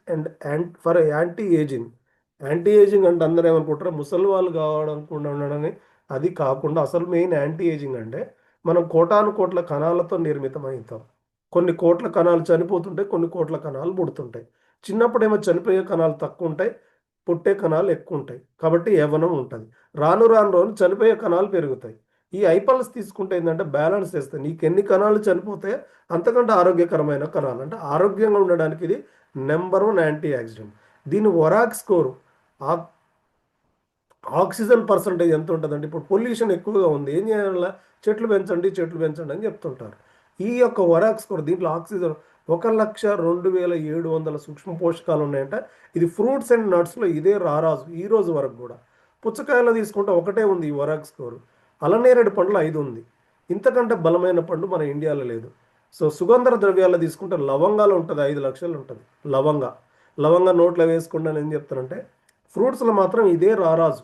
and for anti ageing. Anti ageing అంటే అందరూ ఏమనుకుంటారో ముసలి వాళ్ళు కావాలనుకుండా ఉండడని. అది కాకుండా అసలు మెయిన్ యాంటీ ఏజింగ్ అంటే మనం కోటాను కోట్ల కణాలతో నిర్మితమవుతాం. కొన్ని కోట్ల కణాలు చనిపోతుంటాయి, కొన్ని కోట్ల కణాలు పుడుతుంటాయి. చిన్నప్పుడేమో చనిపోయే కణాలు తక్కువ ఉంటాయి, పుట్టే కణాలు ఎక్కువ ఉంటాయి. కాబట్టి యవ్వనం ఉంటుంది. రాను రాను రోజు చనిపోయే కణాలు పెరుగుతాయి. ఈ ఐపల్స్ తీసుకుంటే ఏంటంటే బ్యాలెన్స్ చేస్తాయి. నీకు ఎన్ని కణాలు చనిపోతాయో అంతకంటే ఆరోగ్యకరమైన కణాలు, అంటే ఆరోగ్యంగా ఉండడానికి ఇది నెంబర్ 1 యాంటీ ఆక్సిడెంట్. దీని ఒరాక్ స్కోరు, ఆక్సిజన్ పర్సంటేజ్ ఎంత ఉంటుందంటే, ఇప్పుడు పొల్యూషన్ ఎక్కువగా ఉంది, ఏం చేయాలి, చెట్లు పెంచండి అని చెప్తుంటారు. ఈ యొక్క ఒరాక్ స్కోర్ దీంట్లో ఆక్సిజన్ 1,02,700 సూక్ష్మ పోషకాలు ఉన్నాయంట. ఇది ఫ్రూట్స్ అండ్ నట్స్లో ఇదే రారాజు ఈ రోజు వరకు కూడా. పుచ్చకాయలో తీసుకుంటే ఒకటే ఉంది ఈ ఒరాక్ స్కోరు. అలనేరేడు పండ్లు 5 ఉంది. ఇంతకంటే బలమైన పండు మన ఇండియాలో లేదు. సో సుగంధ ద్రవ్యాల్లో తీసుకుంటే లవంగాలు ఉంటుంది, 5 లక్షలు ఉంటుంది లవంగా నోట్లో వేసుకుంటా ఏం చెప్తానంటే, ఫ్రూట్స్లో మాత్రం ఇదే రారాజు,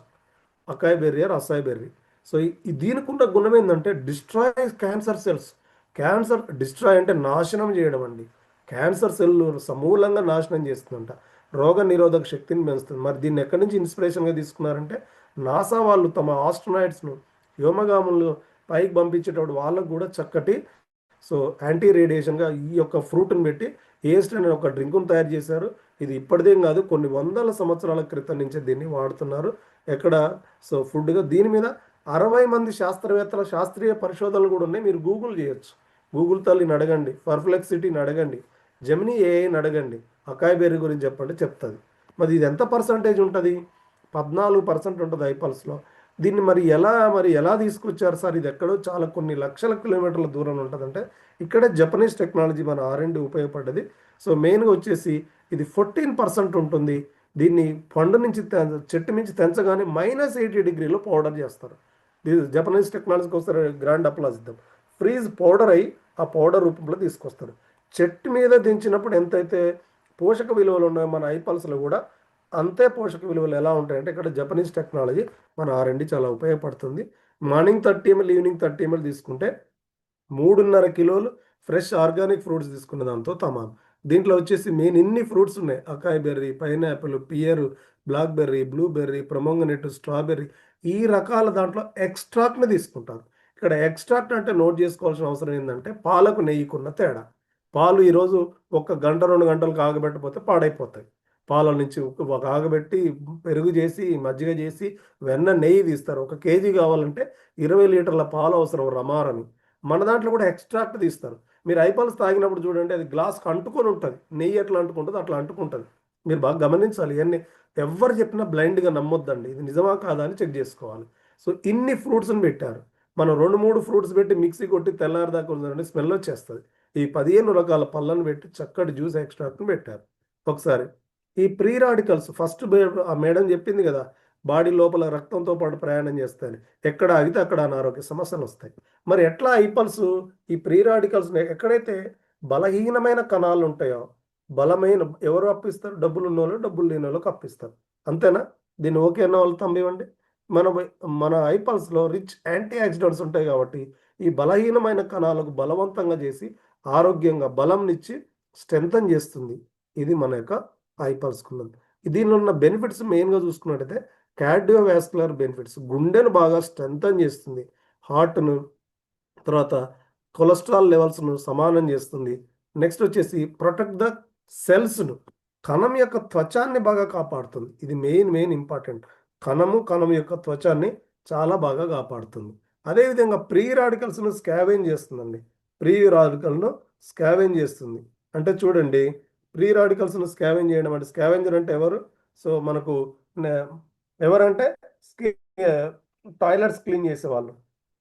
acai berry or acai berry. So దీనికి ఉన్న గుణం ఏంటంటే destroy cancer cells. Cancer destroy అంటే నాశనం చేయడం అండి. క్యాన్సర్ సెల్లు సమూలంగా నాశనం చేస్తుందంట, రోగ నిరోధక శక్తిని పెంచుతుంది. మరి దీన్ని ఎక్కడి నుంచి ఇన్స్పిరేషన్గా తీసుకున్నారంటే నాసా వాళ్ళు తమ ఆస్ట్రోనాయిట్స్ను వ్యోమగాములు పైకి పంపించేటప్పుడు వాళ్ళకు కూడా చక్కటి సో యాంటీ రేడియేషన్గా ఈ యొక్క ఫ్రూట్ని పెట్టి ఏస్ట్ అనే ఒక డ్రింకును తయారు చేశారు. ఇది ఇప్పటిదేం కాదు, కొన్ని వందల సంవత్సరాల క్రితం నుంచే దీన్ని వాడుతున్నారు. ఎక్కడ సో ఫుడ్గా దీని మీద 60 మంది శాస్త్రవేత్తల శాస్త్రీయ పరిశోధనలు కూడా ఉన్నాయి. మీరు గూగుల్ చేయొచ్చు. గూగుల్ తల్లిని అడగండి, పర్ప్లెక్సిటీని అడగండి, జెమినీ ఏఐని అడగండి, అకాయ్ బెర్రీ గురించి చెప్పండి, చెప్తుంది. మరి ఇది ఎంత పర్సంటేజ్ ఉంటుంది? 14% ఉంటుంది ఐపల్స్లో. దీన్ని మరి ఎలా తీసుకొచ్చారు సార్? ఇది ఎక్కడో చాలా కొన్ని లక్షల కిలోమీటర్ల దూరం ఉంటుందంటే ఇక్కడే జపనీస్ టెక్నాలజీ మన R&D ఉపయోగపడ్డది. సో మెయిన్గా వచ్చేసి ఇది 14% ఉంటుంది. దీన్ని పండు నుంచి చెట్టు నుంచి తెంచగానే -80 డిగ్రీలో పౌడర్ చేస్తారు. ఇది జపనీస్ టెక్నాలజీకి వస్తారు, గ్రాండ్ అప్లాజ్ ఇద్దాం. ఫ్రీజ్ పౌడర్ అయ్యి ఆ పౌడర్ రూపంలో తీసుకొస్తారు. చెట్టు మీద దించినప్పుడు ఎంతైతే పోషక విలువలు ఉన్నాయో మన ఐపల్స్లో కూడా అంతే పోషక విలువలు ఎలా ఉంటాయంటే ఇక్కడ జపనీస్ టెక్నాలజీ మన R&D చాలా ఉపయోగపడుతుంది. మార్నింగ్ 30 ml, ఈవినింగ్ 30 ml తీసుకుంటే 3.5 కిలోలు ఫ్రెష్ ఆర్గానిక్ ఫ్రూట్స్ తీసుకున్న దాంతో తమాం. దీంట్లో వచ్చేసి మెయిన్ ఇన్ని ఫ్రూట్స్ ఉన్నాయి: acai berry, pineapple, pear, black berry, blueberry, pomegranate, strawberry. ఈ రకాల దాంట్లో ఎక్స్ట్రాక్ట్ని తీసుకుంటారు. ఇక్కడ ఎక్స్ట్రాక్ట్ అంటే నోట్ చేసుకోవాల్సిన అవసరం ఏంటంటే పాలకు నెయ్యికున్న తేడా. పాలు ఈరోజు 1 గంట 2 గంటలు కాగబెట్టకపోతే పాడైపోతాయి. పాల నుంచి కాగబెట్టి పెరుగు చేసి మజ్జిగ చేసి వెన్న నెయ్యి తీస్తారు. 1 కేజీ కావాలంటే 20 లీటర్ల పాలు అవసరం రమారని. మన దాంట్లో కూడా ఎక్స్ట్రాక్ట్ తీస్తారు. మీరు ఐపల్స్ తాగినప్పుడు చూడండి, అది గ్లాస్కి అంటుకొని ఉంటుంది. నెయ్యి ఎట్లా అంటుకుంటుందో అట్లా అంటుకుంటుంది. మీరు బాగా గమనించాలి. ఇవన్నీ ఎవరు చెప్పినా బ్లైండ్గా నమ్మొద్దండి. ఇది నిజమా కాదా అని చెక్ చేసుకోవాలి. సో ఇన్ని ఫ్రూట్స్ని పెట్టారు. మనం 2-3 ఫ్రూట్స్ పెట్టి మిక్సీ కొట్టి తెల్లారిదాకా ఉందండి, స్మెల్ వచ్చేస్తుంది. ఈ 15 రకాల పళ్ళను పెట్టి చక్కటి జ్యూస్ ఎక్స్ట్రాక్ట్ని పెట్టారు. ఒకసారి ఈ ప్రీ రాడికల్స్ ఫస్ట్ ఆ మేడం చెప్పింది కదా, బాడీ లోపల రక్తంతో పాటు ప్రయాణం చేస్తాయని. ఎక్కడ ఆగితే అక్కడ అనారోగ్య సమస్యలు వస్తాయి. మరి ఎట్లా ఐపల్స్ ఈ ప్రీ రాడికల్స్ ఎక్కడైతే బలహీనమైన కణాలు ఉంటాయో, బలమైన ఎవరు అప్పిస్తారు? డబ్బులు ఉన్న వాళ్ళు, డబ్బులు లేని వాళ్ళకి అప్పిస్తారు. అంతేనా? దీన్ని ఓకే అన్న వాళ్ళు తంబివ్వండి. మన మన ఐపల్స్లో రిచ్ యాంటీ ఆక్సిడెంట్స్ ఉంటాయి కాబట్టి ఈ బలహీనమైన కణాలకు బలవంతంగా చేసి ఆరోగ్యంగా బలంనిచ్చి స్ట్రెంథన్ చేస్తుంది. ఇది మన యొక్క ఐపల్స్కున్నది. దీనిలో ఉన్న బెనిఫిట్స్ మెయిన్గా చూసుకున్నట్టయితే కార్డియోవాస్కులర్ బెనిఫిట్స్, గుండెను బాగా స్ట్రెంథన్ చేస్తుంది, హార్ట్ను, తర్వాత కొలెస్ట్రాల్ లెవెల్స్ను సమానం చేస్తుంది. నెక్స్ట్ వచ్చేసి ప్రొటెక్ట్ ద సెల్స్ను, కణం యొక్క త్వచాన్ని బాగా కాపాడుతుంది. ఇది మెయిన్ ఇంపార్టెంట్. కణం యొక్క త్వచాన్ని చాలా బాగా కాపాడుతుంది. అదేవిధంగా ప్రీ రాడికల్స్ను స్కావెంజ్ చేస్తుందండి. ప్రీ రాడికల్ను స్కావెంజ్ చేస్తుంది అంటే చూడండి, ప్రీ రాడికల్స్ను స్కావెంజ్ చేయడం అంటే, స్కావెంజర్ అంటే ఎవరు? సో మనకు ఎవరంటే టాయిలెట్స్ క్లీన్ చేసేవాళ్ళు.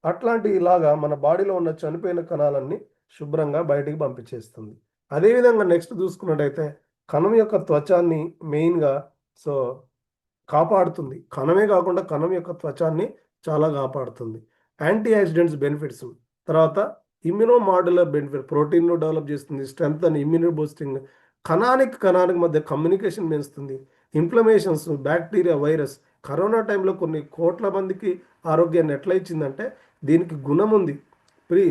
అట్లాంటి ఇలాగా మన బాడీలో ఉన్న చనిపోయిన కణాలన్నీ శుభ్రంగా బయటికి పంపించేస్తుంది. అదేవిధంగా నెక్స్ట్ చూసుకున్నట్టయితే కణం యొక్క త్వచాన్ని మెయిన్గా సో కాపాడుతుంది. కణమే కాకుండా కణం యొక్క త్వచాన్ని చాలా కాపాడుతుంది. యాంటీ ఆక్సిడెంట్స్ బెనిఫిట్స్, తర్వాత ఇమ్యూనో మాడ్యులర్ బెనిఫిట్, ప్రోటీన్ను డెవలప్ చేస్తుంది, స్ట్రెంత్ అండ్ ఇమ్యూనో బూస్టింగ్, కణానికి మధ్య కమ్యూనికేషన్ పెంచుతుంది, ఇన్ఫ్లమేషన్స్, బ్యాక్టీరియా, వైరస్. కరోనా టైంలో కొన్ని కోట్ల మందికి ఆరోగ్యాన్ని ఎట్లా ఇచ్చిందంటే దీనికి గుణం ఉంది.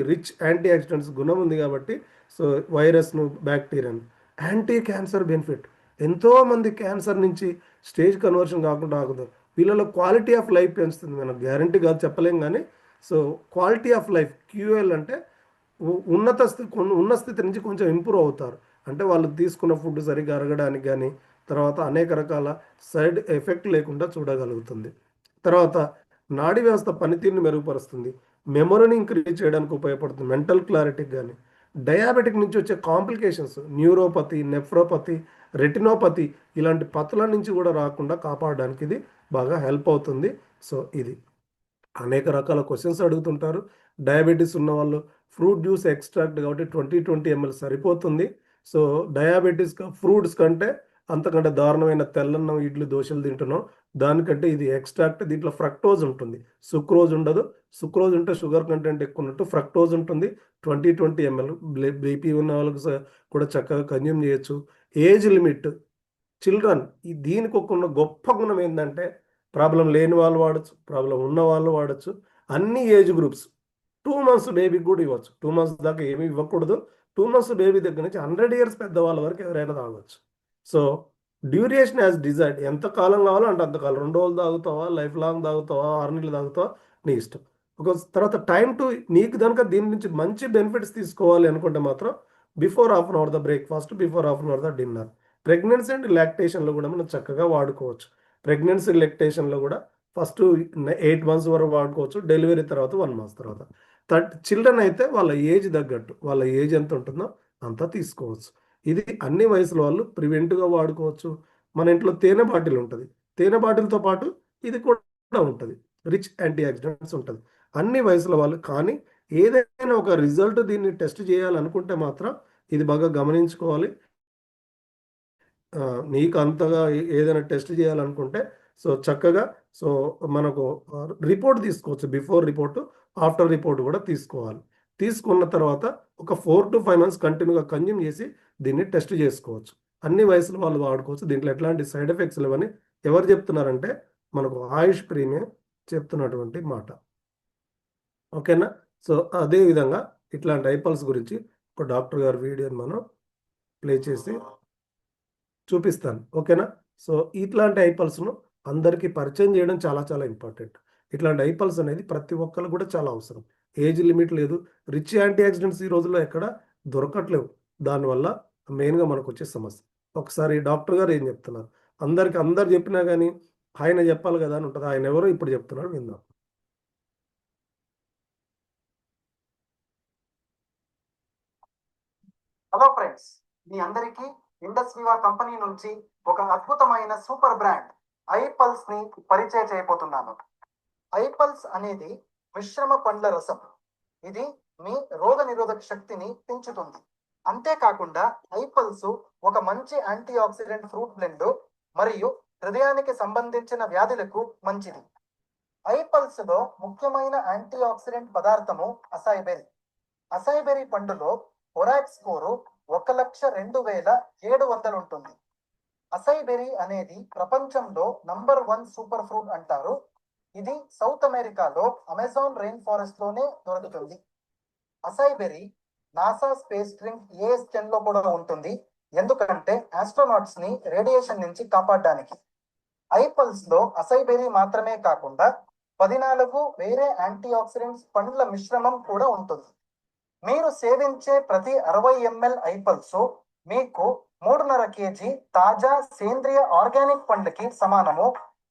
రిచ్ యాంటీ ఆక్సిడెంట్స్ గుణం ఉంది కాబట్టి సో వైరస్ను, బ్యాక్టీరియాను. యాంటీ క్యాన్సర్ బెనిఫిట్, ఎంతోమంది క్యాన్సర్ నుంచి స్టేజ్ కన్వర్షన్ కాకుండా ఆగుతారు. వీళ్ళలో క్వాలిటీ ఆఫ్ లైఫ్ పెంచుతుంది. మనం గ్యారంటీ కాదు చెప్పలేం కానీ so quality of life, QL అంటే ఉన్న స్థితి నుంచి కొంచెం ఇంప్రూవ్ అవుతారు. అంటే వాళ్ళు తీసుకున్న ఫుడ్ సరిగ్గా అరగడానికి కానీ, తర్వాత అనేక రకాల సైడ్ ఎఫెక్ట్ లేకుండా చూడగలుగుతుంది. తర్వాత నాడీ వ్యవస్థ పనితీరుని మెరుగుపరుస్తుంది, మెమొరీని ఇంక్రీజ్ చేయడానికి ఉపయోగపడుతుంది, మెంటల్ క్లారిటీకి కానీ. డయాబెటిక్ నుంచి వచ్చే కాంప్లికేషన్స్, న్యూరోపతి, నెఫ్రోపతి, రెటినోపతి ఇలాంటి పతుల నుంచి కూడా రాకుండా కాపాడడానికి ఇది బాగా హెల్ప్ అవుతుంది. సో ఇది అనేక రకాల క్వశ్చన్స్ అడుగుతుంటారు. డయాబెటీస్ ఉన్న వాళ్ళు ఫ్రూట్ జ్యూస్ ఎక్స్ట్రాక్ట్ కాబట్టి 20 ml సరిపోతుంది. సో డయాబెటీస్ ఫ్రూట్స్ కంటే అంతకంటే దారుణమైన తెల్లన్నం, ఇడ్లీ, దోశలు తింటున్నాం, దానికంటే ఇది ఎక్స్ట్రాక్ట్. దీంట్లో ఫ్రక్టోజ్ ఉంటుంది, సుక్రోజ్ ఉండదు. సుక్రోజ్ ఉంటే షుగర్ కంటెంట్ ఎక్కువ ఉన్నట్టు, ఫ్రక్టోజ్ ఉంటుంది. 20 ml బీపీ ఉన్న వాళ్ళకి కూడా చక్కగా కన్జ్యూమ్ చేయొచ్చు. ఏజ్ లిమిట్, చిల్డ్రన్, దీనికి ఒక గొప్ప గుణం ఏంటంటే ప్రాబ్లం లేని వాళ్ళు వాడచ్చు, ప్రాబ్లం ఉన్న వాళ్ళు వాడచ్చు, అన్ని ఏజ్ గ్రూప్స్. 2 months బేబీకి కూడా ఇవ్వచ్చు. 2 months దాకా ఏమీ ఇవ్వకూడదు. 2 months బేబీ దగ్గర నుంచి 100 years పెద్దవాళ్ళ వరకు ఎవరైనా తాగొచ్చు. సో డ్యూరేషన్ యాజ్ డిజైర్డ్, ఎంత కాలం కావాలో అంటే అంతకాలం, 2 రోజులు తాగుతావా, లైఫ్ లాంగ్ తాగుతావా, 6 నెలలు తాగుతావా, నీ ఇష్టం. ఒక తర్వాత టైం టు నీకు కనుక దీని నుంచి మంచి బెనిఫిట్స్ తీసుకోవాలి అనుకుంటే మాత్రం before half an hour the breakfast, before half an hour the dinner. Pregnancy and లాక్టేషన్లో కూడా మనం చక్కగా వాడుకోవచ్చు. ప్రెగ్నెన్సీ లాక్టేషన్లో కూడా ఫస్ట్ 8 months వరకు వాడుకోవచ్చు, డెలివరీ తర్వాత 1 month తర్వాత. చిల్డ్రన్ అయితే వాళ్ళ ఏజ్ తగ్గట్టు, వాళ్ళ ఏజ్ ఎంత ఉంటుందో అంతా తీసుకోవచ్చు. ఇది అన్ని వయసుల వాళ్ళు ప్రివెంట్గా వాడుకోవచ్చు. మన ఇంట్లో తేనె బాటిల్ ఉంటుంది, తేనె బాటిల్తో పాటు ఇది కూడా ఉంటుంది, రిచ్ యాంటీ ఆక్సిడెంట్స్ ఉంటుంది. అన్ని వయసుల వాళ్ళు కానీ ఏదైనా ఒక రిజల్ట్ దీన్ని టెస్ట్ చేయాలనుకుంటే మాత్రం ఇది బాగా గమనించుకోవాలి. నీకు అంతగా ఏదైనా టెస్ట్ చేయాలనుకుంటే సో చక్కగా సో మనకు రిపోర్ట్ తీసుకోవచ్చు. బిఫోర్ రిపోర్ట్, ఆఫ్టర్ రిపోర్ట్ కూడా తీసుకోవాలి. తీసుకున్న తర్వాత ఒక 4 to 5 months కంటిన్యూగా కన్జ్యూమ్ చేసి దీన్ని టెస్ట్ చేసుకోవచ్చు. అన్ని వయసుల వాళ్ళు వాడుకోవచ్చు. దీంట్లో ఎట్లాంటి సైడ్ ఎఫెక్ట్స్ లేవని ఎవరు చెప్తున్నారంటే మనకు ఆయుష్ ప్రీమియం చెప్తున్నటువంటి మాట. ఓకేనా? సో అదే విధంగా ఇట్లాంటి ఐపల్స్ గురించి ఒక డాక్టర్ గారి వీడియోని మనం ప్లే చేసి చూపిస్తాను. ఓకేనా? సో ఇట్లాంటి ఐపల్స్ను అందరికీ పరిచయం చేయడం చాలా చాలా ఇంపార్టెంట్. ఇట్లాంటి ఐపల్స్ అనేది ప్రతి ఒక్కరు కూడా చాలా అవసరం. ఏజ్ లిమిట్ లేదు. రిచ్ యాంటీ ఆక్సిడెంట్స్ ఈ రోజుల్లో ఎక్కడ దొరకట్లేవు. దానివల్ల మెయిన్గా మనకు వచ్చే సమస్య. ఒకసారి డాక్టర్ గారు ఏం చెప్తున్నారు, అందరు చెప్పినా కానీ ఆయన చెప్పాలి కదా అని ఉంటుంది. ఆయన ఎవరో ఇప్పుడు చెప్తున్నాడు, విందాం. హలో ఫ్రెండ్స్, మీ అందరికీ ఇండస్ వివా కంపెనీ నుంచి ఒక అద్భుతమైన సూపర్ బ్రాండ్ ఐపల్స్ ని పరిచయం చేయబోతున్నాను. ఐపల్స్ అనేది మిశ్రమ పండ్ల రసం. ఇది మీ రోగ నిరోధక శక్తిని పెంచుతుంది. అంతేకాకుండా ఐపల్స్ ఒక మంచి యాంటీ ఆక్సిడెంట్ ఫ్రూట్ బ్లెండ్ మరియు హృదయానికి సంబంధించిన వ్యాధులకు మంచిది. ఐపల్స్ లో ముఖ్యమైన యాంటీ ఆక్సిడెంట్ పదార్థము అసైబెరీ. అసైబెరీ పండులో ఒరాక్ స్కోరు 1,02,700 ఉంటుంది. అసైబెరీ అనేది ప్రపంచంలో నంబర్ 1 సూపర్ ఫ్రూట్ అంటారు. ఇది సౌత్ అమెరికాలో అమెజాన్ రెయిన్ ఫారెస్ట్ లోనే దొరుకుతుంది. అసైబెరీ నాసా స్పేస్ డ్రింక్ AS-10 లో కూడా ఉంటుంది, ఎందుకంటే ఆస్ట్రోనాట్స్ ని రేడియేషన్ నుంచి కాపాడడానికి. ఐపల్స్ లో అసైబెరీ మాత్రమే కాకుండా 14 వేరే యాంటీ ఆక్సిడెంట్స్ పండ్ల మిశ్రమం కూడా ఉంటుంది. మీరు సేవించే ప్రతి 60 ml ఐపల్స్ మీకు 3.5 kg తాజా సేంద్రియ ఆర్గానిక్ పండ్లకి సమానము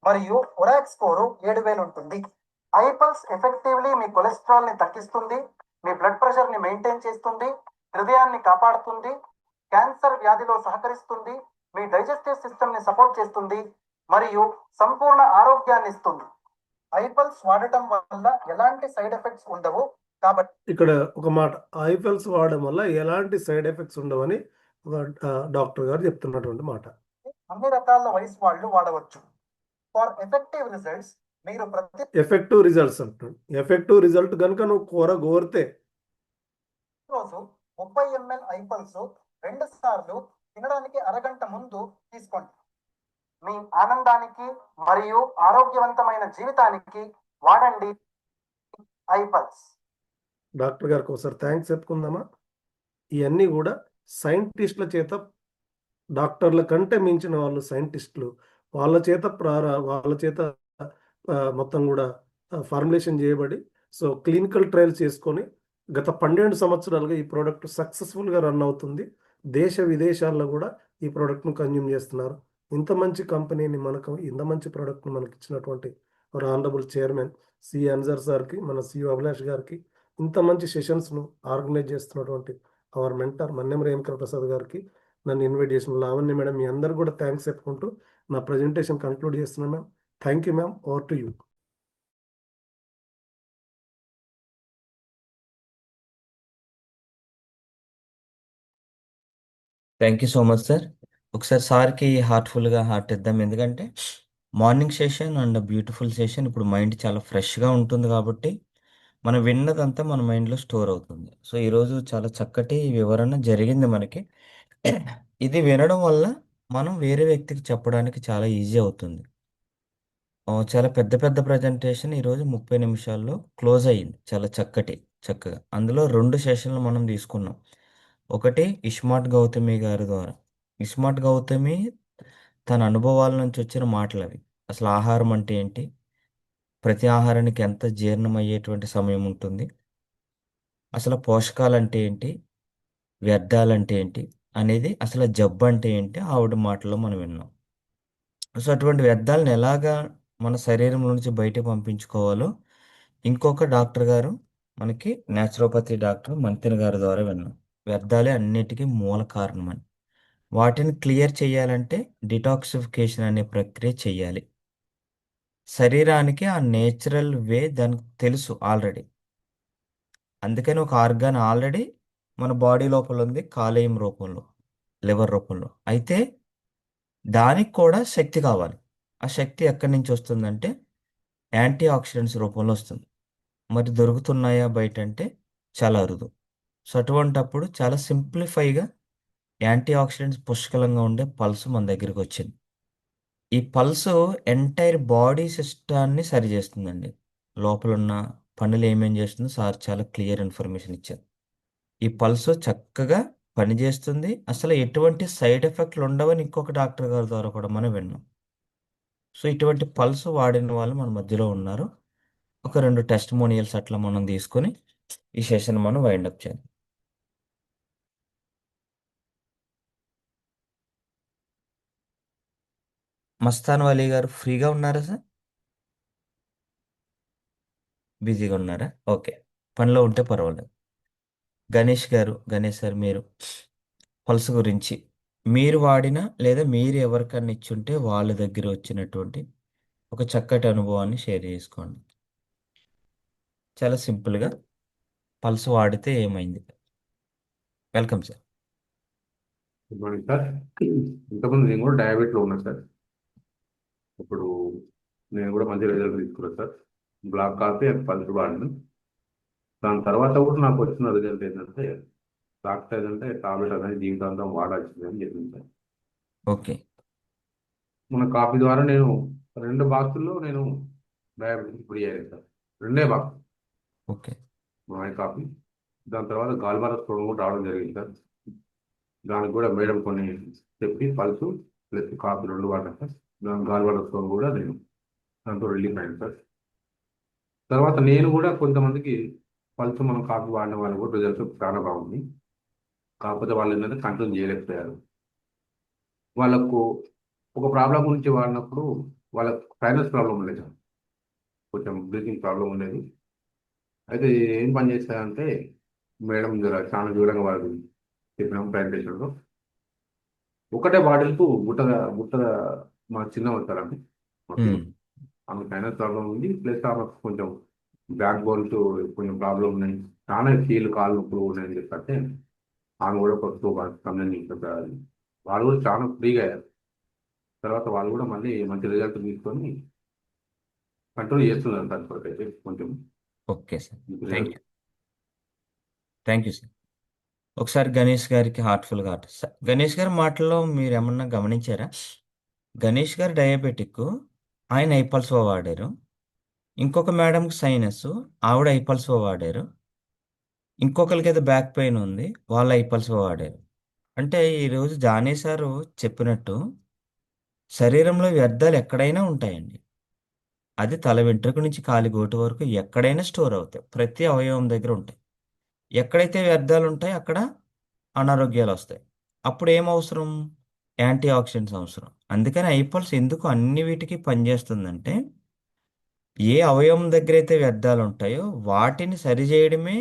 మరియు ఒరాక్ స్కోరు 7,000 ఉంటుంది. ఐపల్స్ ఎఫెక్టివ్లీ మీ కొలెస్ట్రాల్ ని తగ్గిస్తుంది, మీ బ్లడ్ ప్రెషర్ ని మెయింటైన్ చేస్తుంది, హృదయాన్ని కాపాడుతుంది, క్యాన్సర్ వ్యాధిలో సహకరిస్తుంది, మీ డైజెస్టివ్ సిస్టమ్ ని సపోర్ట్ చేస్తుంది మరియు సంపూర్ణ ఆరోగ్యాన్ని ఇస్తుంది. ఐపల్స్ వాడటం వల్ల ఎలాంటి సైడ్ ఎఫెక్ట్స్ ఉండవు కాబట్టి ఇక్కడ ఒక మాట, ఐపల్స్ వాడడం వల్ల ఎలాంటి సైడ్ ఎఫెక్ట్స్ ఉండవని డాక్టర్ గారు చెప్తున్నటువంటి మాట. అన్ని రకాల వయసు వాళ్ళు వాడవచ్చు. ఫర్ ఎఫెక్టివ్ రిజల్ట్స్ మీరు ప్రతి ఎఫెక్టివ్ రిజల్ట్స్ అంటున్నాడు. ఎఫెక్టివ్ రిజల్ట్ కనుక నువ్వు కోరితే రోజు 30 ml ఐపల్స్ 2 సార్లు తినడానికి అరగంట ముందు తీసుకోండి. మీ ఆనందానికి మరియు ఆరోగ్యవంతమైన జీవితానికి వాడండి ఐపల్స్. డాక్టర్ గారికి ఒకసారి థ్యాంక్స్ చెప్పుకుందామా? ఇవన్నీ కూడా సైంటిస్టుల చేత, డాక్టర్ల కంటే మించిన వాళ్ళు సైంటిస్టులు, వాళ్ళ చేత మొత్తం కూడా ఫార్ములేషన్ చేయబడి సో క్లినికల్ ట్రయల్స్ చేసుకొని గత 12 సంవత్సరాలుగా ఈ ప్రోడక్ట్ సక్సెస్ఫుల్గా రన్ అవుతుంది. దేశ విదేశాల్లో కూడా ఈ ప్రోడక్ట్ను కన్జ్యూమ్ చేస్తున్నారు. ఇంత మంచి కంపెనీని ఇంత మంచి ప్రోడక్ట్ని మనకి ఇచ్చినటువంటి ఆనరబుల్ చైర్మన్ సి అన్జర్ సార్కి, మన CEO అభిలాష్ గారికి, ఇంత మంచి సెషన్స్ను ఆర్గనైజ్ చేస్తున్నటువంటి అవర్ మెంటర్ మన్నెం రేణుకా ప్రసాద్ గారికి, నన్ను ఇన్వైట్ చేసిన లావణ్య మేడం, మీ అందరు కూడా థ్యాంక్స్ చెప్పుకుంటూ నా ప్రజెంటేషన్ కంక్లూడ్ చేస్తున్నాను ma'am. Thank you ma'am. Over to you. Thank you so much sir. ఒకసారి సార్కి హార్ట్ఫుల్గా హార్ట్ ఇద్దాం, ఎందుకంటే morning session and beautiful session. ఇప్పుడు మైండ్ చాలా ఫ్రెష్గా ఉంటుంది కాబట్టి మనం విన్నదంతా మన మైండ్లో స్టోర్ అవుతుంది. సో ఈరోజు చాలా చక్కటి వివరణ జరిగింది మనకి. ఇది వినడం వల్ల మనం వేరే వ్యక్తికి చెప్పడానికి చాలా ఈజీ అవుతుంది. చాలా పెద్ద పెద్ద ప్రజెంటేషన్ ఈరోజు 30 నిమిషాల్లో క్లోజ్ అయ్యింది, చాలా చక్కగా. అందులో 2 సెషన్లు మనం తీసుకున్నాం. ఒకటి ఇస్మార్ట్ గౌతమి గారి ద్వారా. ఇస్మార్ట్ గౌతమి తన అనుభవాల నుంచి వచ్చిన మాటలు అవి. అసలు ఆహారం అంటే ఏంటి, ప్రతి ఆహారానికి ఎంత జీర్ణం అయ్యేటువంటి సమయం ఉంటుంది, అసలు పోషకాలు అంటే ఏంటి, వ్యర్థాలు అంటే ఏంటి అనేది, అసలు జబ్బు అంటే ఏంటి ఆవిడ మాటల్లో మనం విన్నాం. సో అటువంటి వ్యర్థాలను ఎలాగా మన శరీరం నుంచి బయట పంపించుకోవాలో ఇంకొక డాక్టర్ గారు, మనకి నేచురోపతి డాక్టర్ మంతెన గారి ద్వారా విన్నాం. వ్యర్థాలే అన్నిటికీ మూల కారణం అని. వాటిని క్లియర్ చేయాలంటే డిటాక్సిఫికేషన్ అనే ప్రక్రియ చేయాలి. శరీరానికి ఆ నేచురల్ వే దానికి తెలుసు ఆల్రెడీ. అందుకని ఒక ఆర్గాన్ ఆల్రెడీ మన బాడీ లోపల ఉంది, కాలేయం రూపంలో, లివర్ రూపంలో. అయితే దానికి కూడా శక్తి కావాలి. ఆ శక్తి ఎక్కడి నుంచి వస్తుందంటే యాంటీ ఆక్సిడెంట్స్ రూపంలో వస్తుంది. మరి దొరుకుతున్నాయా బయట అంటే చాలా అరుదు. సో అటువంటప్పుడు చాలా సింప్లిఫైగా యాంటీ ఆక్సిడెంట్స్ పుష్కలంగా ఉండే పల్స్ మన దగ్గరికి వచ్చింది. ఈ పల్స్ ఎంటైర్ బాడీ సిస్టాన్ని సరి చేస్తుందండి. లోపల ఉన్న పనులు ఏమేం చేస్తుందో సార్ చాలా క్లియర్ ఇన్ఫర్మేషన్ ఇచ్చారు. ఈ పల్స్ చక్కగా పనిచేస్తుంది, అసలు ఎటువంటి సైడ్ ఎఫెక్ట్లు ఉండవని ఇంకొక డాక్టర్ గారి ద్వారా కూడా మనం విన్నాం. సో ఇటువంటి పల్స్ వాడిన వాళ్ళు మన మధ్యలో ఉన్నారు. ఒక 2 టెస్టిమోనియల్స్ అట్లా మనం తీసుకొని ఈ సెషన్ మనం వైండప్ చేయాలి. మస్తాన్ వలీ గారు ఫ్రీగా ఉన్నారా సార్? బిజీగా ఉన్నారా? ఓకే, పనిలో ఉంటే పర్వాలేదు. గణేష్ సార్, మీరు పల్స్ గురించి మీరు వాడిన లేదా మీరు ఎవరికన్నా ఇచ్చుంటే వాళ్ళ దగ్గర వచ్చినటువంటి ఒక చక్కటి అనుభవాన్ని షేర్ చేసుకోండి. చాలా సింపుల్గా పల్స్ వాడితే ఏమైంది. Welcome sir. Good morning sir. ఇంతకుముందు నేను కూడా డయాబెట్లో ఉన్నా సార్. ఇప్పుడు నేను కూడా మంచి రిజల్ట్ తీసుకున్నాను సార్. బ్లాక్ కాఫీ అది 10 వాడిను. దాని తర్వాత కూడా నాకు వచ్చిన రిజల్ట్ ఏంటంటే డాక్టర్ ఏంటంటే టాబ్లెట్ అనేది జీవితాంతం వాడాల్సింది అని చెప్పింది సార్. ఓకే. మన కాఫీ ద్వారా నేను 2 బాక్సుల్లో నేను డయాబెటీస్ ఫ్రీ అయ్యాను సార్. 2 box okay. మా కాఫీ. దాని తర్వాత గాల్బారస్ కూడా రావడం జరిగింది సార్. దానికి కూడా మేడం కొన్ని చెప్పి పల్సు ప్లస్ కాఫీ 2 వాడాను సార్. దాని గాల్బారస్ కూడా నేను దాంతో రిలీఫ్ అయింది సార్. తర్వాత నేను కూడా కొంతమందికి పల్స్ మనం కాఫీ వాడిన వాళ్ళు కూడా రిజల్ట్ చాలా బాగుంది. కాకపోతే వాళ్ళు ఏంటంటే కంట్రోల్ చేయలేకపోయారు. వాళ్ళకు ఒక ప్రాబ్లం గురించి వాడినప్పుడు వాళ్ళకు సైనస్ ప్రాబ్లం ఉండేది, కొంచెం బ్రీతింగ్ ప్రాబ్లం ఉండేది. అయితే ఏం పని చేస్తారంటే మేడం చాలా దూరంగా వాళ్ళు చెప్పినాం ప్రెజెంటేషన్లో. ఒకటే బాటిల్కు గుట్ట మా చిన్న వస్తారండి. ఆమెకు సైనస్ ప్రాబ్లం ఉంది, ప్లస్ ఆమెకు కొంచెం బ్యాక్ బోన్స్ కొంచెం ప్రాబ్లం ఉన్నాయి, చాలా కాళ్ళు నొప్పులు ఉన్నాయని చెప్పంటే ఆమె కూడా కొత్త కంప్లైంట్ చెప్పారు. వాళ్ళు కూడా చాలా ఫ్రీగా అయ్యారు. తర్వాత వాళ్ళు కూడా మళ్ళీ మంచి రిజల్ట్ తీసుకొని కంట్రోల్ చేస్తున్నారు సార్. ఇప్పటికైతే కొంచెం okay sir, thank you sir. ఒకసారి గణేష్ గారికి హార్ట్ఫుల్గా సార్. గణేష్ గారి మాటల్లో మీరు ఏమన్నా గమనించారా? గణేష్ గారు డయాబెటిక్, ఆయన ఐపల్స్ వాడారు. ఇంకొక మేడంకి సైనస్, ఆవిడ ఐపల్స్ వాడారు. ఇంకొకరికి అయితే బ్యాక్ పెయిన్ ఉంది, వాళ్ళు ఐపల్స్ వాడారు. అంటే ఈరోజు జానీ సారు చెప్పినట్టు శరీరంలో వ్యర్థాలు ఎక్కడైనా ఉంటాయండి. అది తల వెంట్రుక నుంచి కాలి గోటు వరకు ఎక్కడైనా స్టోర్ అవుతాయి, ప్రతి అవయవం దగ్గర ఉంటాయి. ఎక్కడైతే వ్యర్థాలు ఉంటాయో అక్కడ అనారోగ్యాలు వస్తాయి. అప్పుడు ఏం అవసరం? యాంటీ ఆక్సిడెంట్స్ అవసరం. అందుకని ఐపల్స్ ఎందుకు అన్ని వీటికి పనిచేస్తుందంటే ఏ అవయవం దగ్గర అయితే వ్యర్థాలు ఉంటాయో వాటిని సరిచేయడమే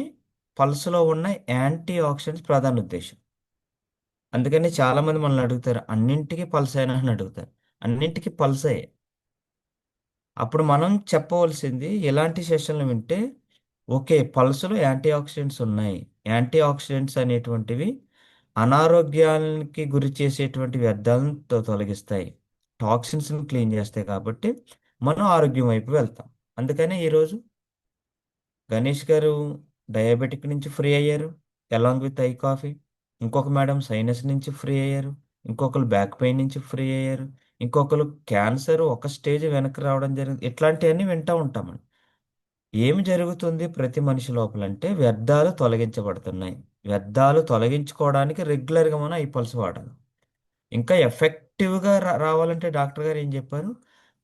పల్స్లో ఉన్న యాంటీ ఆక్సిడెంట్స్ ప్రధాన ఉద్దేశం. అందుకని చాలామంది మనల్ని అడుగుతారు, అన్నింటికి పల్స్ అయినా అని అడుగుతారు. అన్నింటికి పల్సే. అప్పుడు మనం చెప్పవలసింది ఎలాంటి సెషన్లు వింటే, ఓకే పల్స్లో యాంటీ ఆక్సిడెంట్స్ ఉన్నాయి, యాంటీ ఆక్సిడెంట్స్ అనేటువంటివి అనారోగ్యానికి గురి చేసేటువంటి వ్యర్థాలను తొలగిస్తాయి, టాక్సిన్స్ని క్లీన్ చేస్తాయి, కాబట్టి మనం ఆరోగ్యం వైపు వెళ్తాం. అందుకనే ఈరోజు గణేష్ గారు డయాబెటిక్ నుంచి ఫ్రీ అయ్యారు, అలాంగ్ విత్ ఐ కాఫీ. ఇంకొక మేడం సైనస్ నుంచి ఫ్రీ అయ్యారు, ఇంకొకరు బ్యాక్ పెయిన్ నుంచి ఫ్రీ అయ్యారు, ఇంకొకరు క్యాన్సర్ ఒక స్టేజ్ వెనక్కి రావడం జరిగింది. ఇట్లాంటివన్నీ వింటూ ఉంటామండి. ఏమి జరుగుతుంది ప్రతి మనిషి లోపలంటే వ్యర్థాలు తొలగించబడుతున్నాయి. వ్యర్థాలు తొలగించుకోవడానికి రెగ్యులర్గా మనం ఐ పల్స్ వాడాలి. ఇంకా ఎఫెక్టివ్గా రావాలంటే డాక్టర్ గారు ఏం చెప్పారు,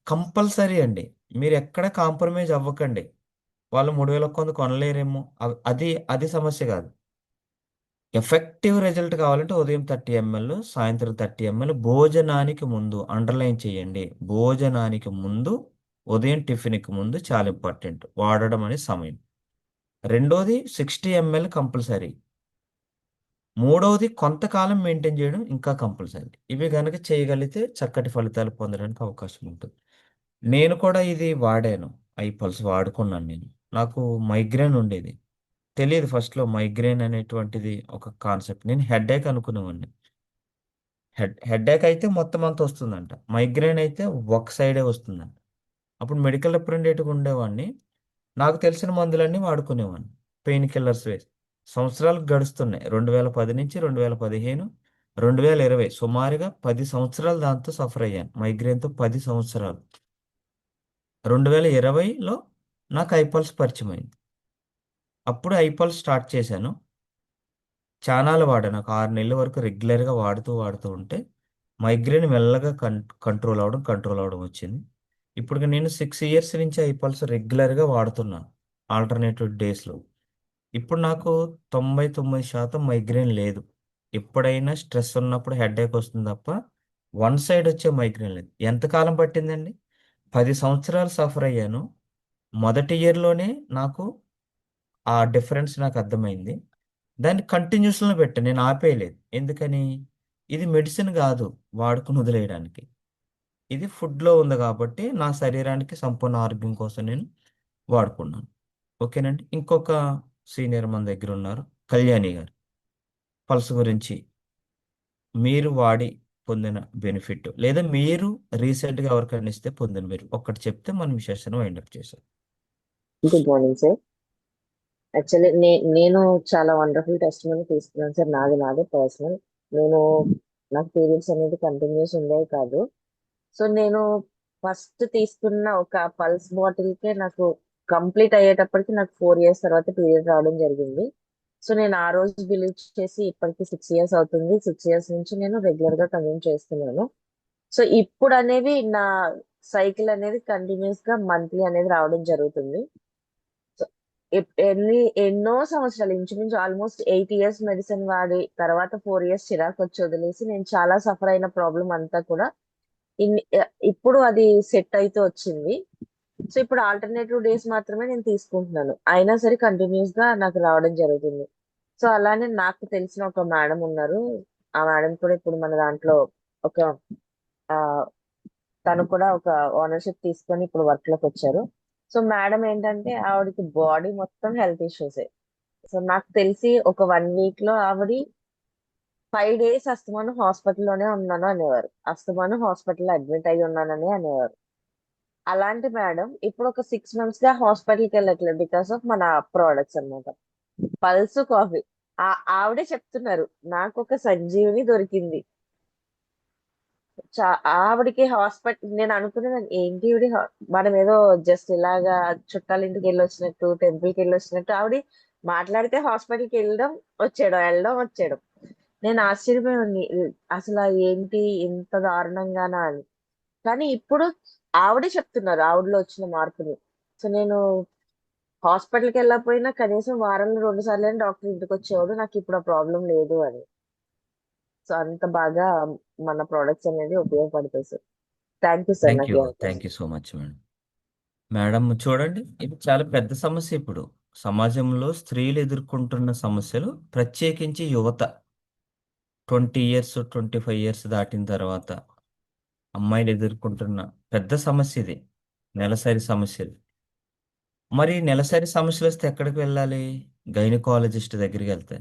కంపల్సరీ అండి, మీరు ఎక్కడ కాంప్రమైజ్ అవ్వకండి. వాళ్ళు 3,000 కొంది కొనలేరేమో, అది అది సమస్య కాదు. ఎఫెక్టివ్ రిజల్ట్ కావాలంటే ఉదయం 30 ml, సాయంత్రం 30 ml భోజనానికి ముందు అండర్లైన్ చేయండి. భోజనానికి ముందు, ఉదయం టిఫిన్కి ముందు చాలా ఇంపార్టెంట్ వాడడం అనే సమయం. రెండోది 60 ml కంపల్సరీ. మూడవది కొంతకాలం మెయింటైన్ చేయడం ఇంకా కంపల్సరీ. ఇవి గనక చేయగలిగితే చక్కటి ఫలితాలు పొందడానికి అవకాశం ఉంటుంది. నేను కూడా ఇది వాడాను. ఐ పల్స్ వాడుకున్నాను నేను. నాకు మైగ్రేన్ ఉండేది. తెలీదు ఫస్ట్‌లో మైగ్రేన్ అనేటువంటిది ఒక కాన్సెప్ట్. నేను హెడ్‌ఏక్ అనుకునేవాడిని. హెడ్‌ఏక్ అయితే మొత్తం అంతా వస్తుందంట. మైగ్రేన్ అయితే ఒక సైడే వస్తుందంట. అప్పుడు మెడికల్ రిప్రజెంటేటివ్‌గా ఉండేవాడిని. నాకు తెలిసిన మందులన్నీ వాడుకునేవాడిని. పెయిన్ కిల్లర్స్ వేసి. సంవత్సరాలు గడుస్తున్నాయి. 2010 నుంచి 2015, 2020 సుమారుగా 10 సంవత్సరాలు దాంతో సఫర్ అయ్యాను. మైగ్రేన్‌తో 10 సంవత్సరాలు. 2020లో నాకు ఐపల్స్ పరిచయమైంది. అప్పుడు ఐపల్స్ స్టార్ట్ చేశాను. చానాలు వాడాను. ఒక 6 నెలల వరకు రెగ్యులర్‌గా వాడుతూ ఉంటే మైగ్రేన్ మెల్లగా కంట్రోల్ అవ్వడం వచ్చింది. ఇప్పటికి నేను 6 ఇయర్స్ నుంచి ఐపల్స్ రెగ్యులర్‌గా వాడుతున్నాను. ఆల్టర్‌నేటివ్ డేస్‌లో. ఇప్పుడు నాకు 99% మైగ్రేన్ లేదు. ఎప్పుడైనా స్ట్రెస్ ఉన్నప్పుడు హెడ్‌ఏక్ వస్తుంది తప్ప, వన్ సైడ్ వచ్చే మైగ్రేన్ లేదు. ఎంతకాలం పట్టిందండి? 10 సంవత్సరాలు సఫర్ అయ్యాను. మొదటి ఇయర్‌లోనే నాకు ఆ డిఫరెన్స్ నాకు అర్థమైంది. దాన్ని కంటిన్యూషన్‌లో పెట్టా. నేను ఆపేయలేదు. ఎందుకని? ఇది మెడిసిన్ గాదు వాడుకొని వదిలేయడానికి. ఇది ఫుడ్‌లో ఉంది గాబట్టి, నా శరీరానికి సంపూర్ణ ఆరోగ్యం కోసం నేను వాడుకున్నాను. ఓకేనండి. ఇంకొక సీనియర్ మన దగ్గరున్నారు. కళ్యాణి గారు. పల్స్ గురించి మీరు వాడి పొందిన బెనిఫిట్, లేదా మీరు రీసెంట్‌గా ఎవరికైనా ఇస్తే పొందిన ఒక్కటి చెప్తే మనం ఈ సెషన్ వైండప్ చేసేద్దాం. Good morning sir. యాక్చువల్లీ నేను చాలా వండర్ఫుల్ టెస్ట్ తీసుకున్నాను సార్. నాదే పర్సనల్. నేను నాకు పీరియడ్స్ అనేది కంటిన్యూస్ ఉండేవి కాదు. సో నేను ఫస్ట్ తీసుకున్న ఒక పల్స్ బాటిల్కే నాకు కంప్లీట్ అయ్యేటప్పటికి నాకు 4 years తర్వాత పీరియడ్ రావడం జరిగింది. సో నేను ఆ రోజు బిలీవ్ చేసి ఇప్పటికి 6 years అవుతుంది. 6 years నుంచి నేను రెగ్యులర్ గా కన్జ్యూమ్ చేస్తున్నాను. సో ఇప్పుడు అనేవి నా సైకిల్ అనేది కంటిన్యూస్ గా మంత్లీ అనేది రావడం జరుగుతుంది. సో ఎన్నో సంవత్సరాలు, ఇంచుమించు ఆల్మోస్ట్ 8 years మెడిసిన్ వాడి తర్వాత 4 years చిరాకు వచ్చి వదిలేసి నేను చాలా సఫర్ అయిన ప్రాబ్లం అంతా కూడా ఇప్పుడు అది సెట్ అయితే వచ్చింది. సో ఇప్పుడు ఆల్టర్నేటివ్ డేస్ మాత్రమే నేను తీసుకుంటున్నాను. అయినా సరే కంటిన్యూస్ గా నాకు రావడం జరుగుతుంది. సో అలానే నాకు తెలిసిన ఒక మేడం ఉన్నారు. ఆ మేడం కూడా ఇప్పుడు మన దాంట్లో ఒక ఆ తను కూడా ఒక ఓనర్షిప్ తీసుకొని ఇప్పుడు వర్క్ లోకి వచ్చారు. సో మేడం ఏంటంటే ఆవిడకి బాడీ మొత్తం హెల్త్ ఇష్యూస్. సో నాకు తెలిసి ఒక 1 week లో ఆవిడ 5 days అస్తమాను హాస్పిటల్లోనే ఉన్నాను అనేవారు. అస్తమాను హాస్పిటల్లో అడ్మిట్ అయ్యి ఉన్నానని అనేవారు. అలాంటి మేడం ఇప్పుడు ఒక 6 months గా హాస్పిటల్కి వెళ్ళట్లేదు బికాస్ ఆఫ్ మన ప్రోడక్ట్స్ అన్నమాట. Pulse coffee. ఆవిడే చెప్తున్నారు నాకు ఒక సంజీవిని దొరికింది. ఆవిడకి హాస్పిటల్ నేను అనుకునేదాన్ని ఏంటి ఈవిడ మనం ఏదో జస్ట్ ఇలాగా చుట్టాల ఇంటికి వెళ్ళి వచ్చినట్టు, టెంపుల్కి వెళ్ళి వచ్చినట్టు ఆవిడ మాట్లాడితే హాస్పిటల్కి వెళ్ళడం వచ్చేయడం. నేను ఆశ్చర్యపోయాన్ని అసలు ఏంటి ఇంత దారుణంగానా అని. కానీ ఇప్పుడు ఆవిడే చెప్తున్నారు ఆవిడలో వచ్చిన మార్పుని. సో నేను హాస్పిటల్కి వెళ్ళకపోయినా కనీసం వారంలో 2 సార్లు డాక్టర్ ఇంటికి వచ్చేవాడు, నాకు ఇప్పుడు ఆ ప్రాబ్లం లేదు అని. సో అంత బాగా మన ప్రొడక్ట్స్ అనేది ఉపయోగపడతాయి sir. Thank you sir thank నాకు యూ. ఈ అవకాశం. Thank you so much madam. Madam చూడండి, ఇది చాలా పెద్ద సమస్య ఇప్పుడు. సమాజంలో స్త్రీలు ఎదుర్కొంటున్న సమస్యలు, ప్రత్యేకించి యువత 20 ఇయర్స్, 25 ఇయర్స్ దాటిన తర్వాత అమ్మాయిలు ఎదుర్కొంటున్న పెద్ద సమస్య ఇది. నెలసరి సమస్యలు. మరి నెలసరి సమస్యలు వస్తే ఎక్కడికి వెళ్ళాలి? గైనకాలజిస్ట్ దగ్గరికి వెళ్తే.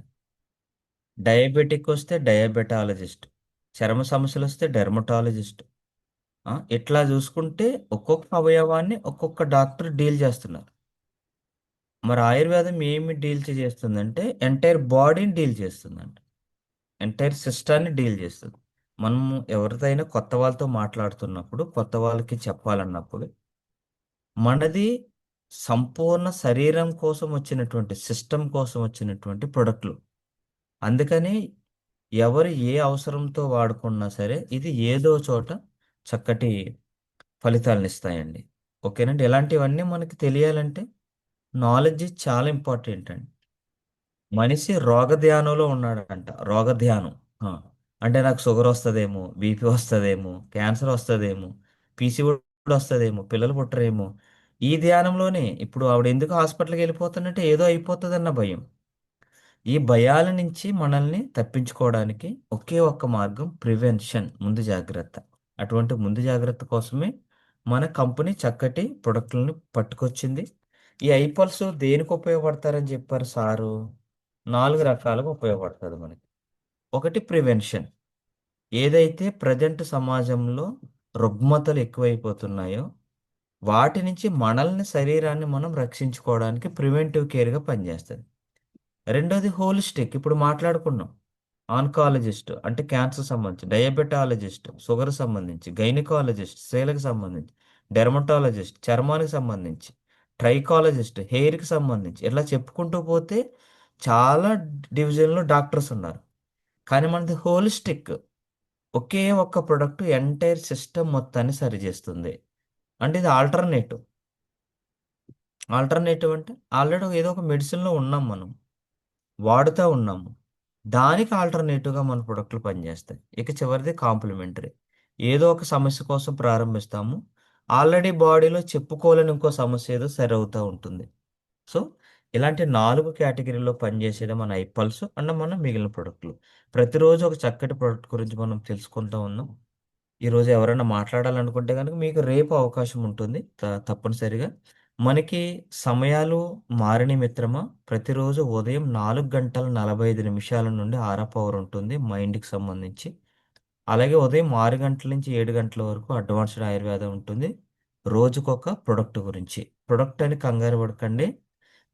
డయాబెటిక్ వస్తే డయాబెటాలజిస్ట్. చర్మ సమస్యలు వస్తే డెర్మటాలజిస్ట్. ఇట్లా చూసుకుంటే ఒక్కొక్క అవయవాన్ని ఒక్కొక్క డాక్టర్ డీల్ చేస్తున్నారు. మరి ఆయుర్వేదం ఏమి డీల్ చేస్తుందంటే ఎంటైర్ బాడీని డీల్ చేస్తుందంట. ఎంటైర్ సిస్టాన్ని డీల్ చేస్తుంది. మనము ఎవరితోనైనా కొత్త వాళ్ళతో మాట్లాడుతున్నప్పుడు, కొత్త వాళ్ళకి చెప్పాలన్నప్పుడు, మనది సంపూర్ణ శరీరం కోసం వచ్చినటువంటి, సిస్టమ్ కోసం వచ్చినటువంటి ప్రొడక్ట్లు. అందుకని ఎవరు ఏ అవసరంతో వాడుకున్నా సరే ఇది ఏదో చోట చక్కటి ఫలితాలను ఇస్తాయండి. ఓకేనండి. ఇలాంటివన్నీ మనకి తెలియాలంటే నాలెడ్జ్ చాలా ఇంపార్టెంట్ అండి. మనిషి రోగధ్యానంలో ఉన్నాడంట. రోగధ్యానం. ఆ! అంటే నాకు షుగర్ వస్తదేమో, బీపీ వస్తదేమో, క్యాన్సర్ వస్తదేమో, పీసీఓడి వస్తదేమో, పిల్లలు పుట్టరేమో. ఈ ధ్యానంలోనే ఇప్పుడు ఆవిడ ఎందుకు హాస్పిటల్‌కి వెళ్ళిపోతుందంటే ఏదో అయిపోతదన్న భయం. ఈ భయాల నుంచి మనల్ని తప్పించుకోవడానికి ఒకే ఒక్క మార్గం ప్రివెన్షన్. ముందు జాగ్రత్త. అటువంటి ముందు జాగ్రత్త కోసమే మన కంపెనీ చక్కటి ప్రొడక్ట్‌లని పట్టుకొచ్చింది. ఈ ఐపల్స్ దేనికి ఉపయోగపడతారని చెప్పారు సారు? 4 రకాలుగా ఉపయోగపడతది మనకి. ఒకటి ప్రివెన్షన్. ఏదైతే ప్రెజెంట్ సమాజంలో రుగ్మతలు ఎక్కువైపోతున్నాయో, వాటి నుంచి మనల్ని శరీరాన్ని మనం రక్షించుకోవడానికి ప్రివెంటివ్ కేర్‌గా పనిచేస్తది. రెండోది హోలిస్టిక్. ఇప్పుడు మాట్లాడుకున్నాం. ఆన్కాలజిస్ట్ అంటే క్యాన్సర్ సంబంధించి, డయాబెటాలజిస్ట్ షుగర్ సంబంధించి, గైనకాలజిస్ట్ స్త్రీలకు సంబంధించి, డెర్మటాలజిస్ట్ చర్మానికి సంబంధించి, ట్రైకాలజిస్ట్ హెయిర్‌కి సంబంధించి, ఇట్లా చెప్పుకుంటూ పోతే చాలా డివిజన్‌లో డాక్టర్స్ ఉన్నారు. కానీ మనది హోలిస్టిక్. ఒకే ఒక్క ప్రొడక్ట్ ఎంటైర్ సిస్టమ్ మొత్తాన్ని సరిచేస్తుంది. అంటే ఇది ఆల్టర్‌నేటివ్. ఆల్టర్‌నేటివ్ అంటే ఆల్రెడీ ఏదో ఒక మెడిసిన్‌లో ఉన్నాం మనం. వాడుతా ఉన్నాము. దానికి ఆల్టర్‌నేటివ్‌గా మన ప్రొడక్ట్‌లు పనిచేస్తాయి. ఇక చివరిది కాంప్లిమెంటరీ. ఏదో ఒక సమస్య కోసం ప్రారంభిస్తాము. ఆల్రెడీ బాడీలో చెప్పుకోలేని ఇంకో సమస్య ఏదో సరవుతా ఉంటుంది. సో, ఇలాంటి 4 కేటగిరీలో పనిచేసేదే మన ఐపల్స్ అండ్ మన మిగిలిన ప్రొడక్ట్‌లు. ప్రతిరోజు ఒక చక్కటి ప్రొడక్ట్ గురించి మనం తెలుసుకుంటూ ఉన్నాం. ఈరోజు ఎవరైనా మాట్లాడాలనుకుంటే గనుక మీకు రేపు అవకాశం ఉంటుంది. తప్పనిసరిగా. మనకి సమయాలు మారినియి మిత్రమా. ప్రతిరోజు ఉదయం 4 గంటల 45 నిమిషాల నుండి హారప్ అవర్ ఉంటుంది మైండ్‌కి సంబంధించి. అలాగే ఉదయం 6 గంటల నుంచి 7 గంటల వరకు అడ్వాన్స్‌డ్ ఆయుర్వేదం ఉంటుంది. రోజుకొక ప్రొడక్ట్ గురించి. ప్రొడక్ట్ అని కంగారు పడకండి.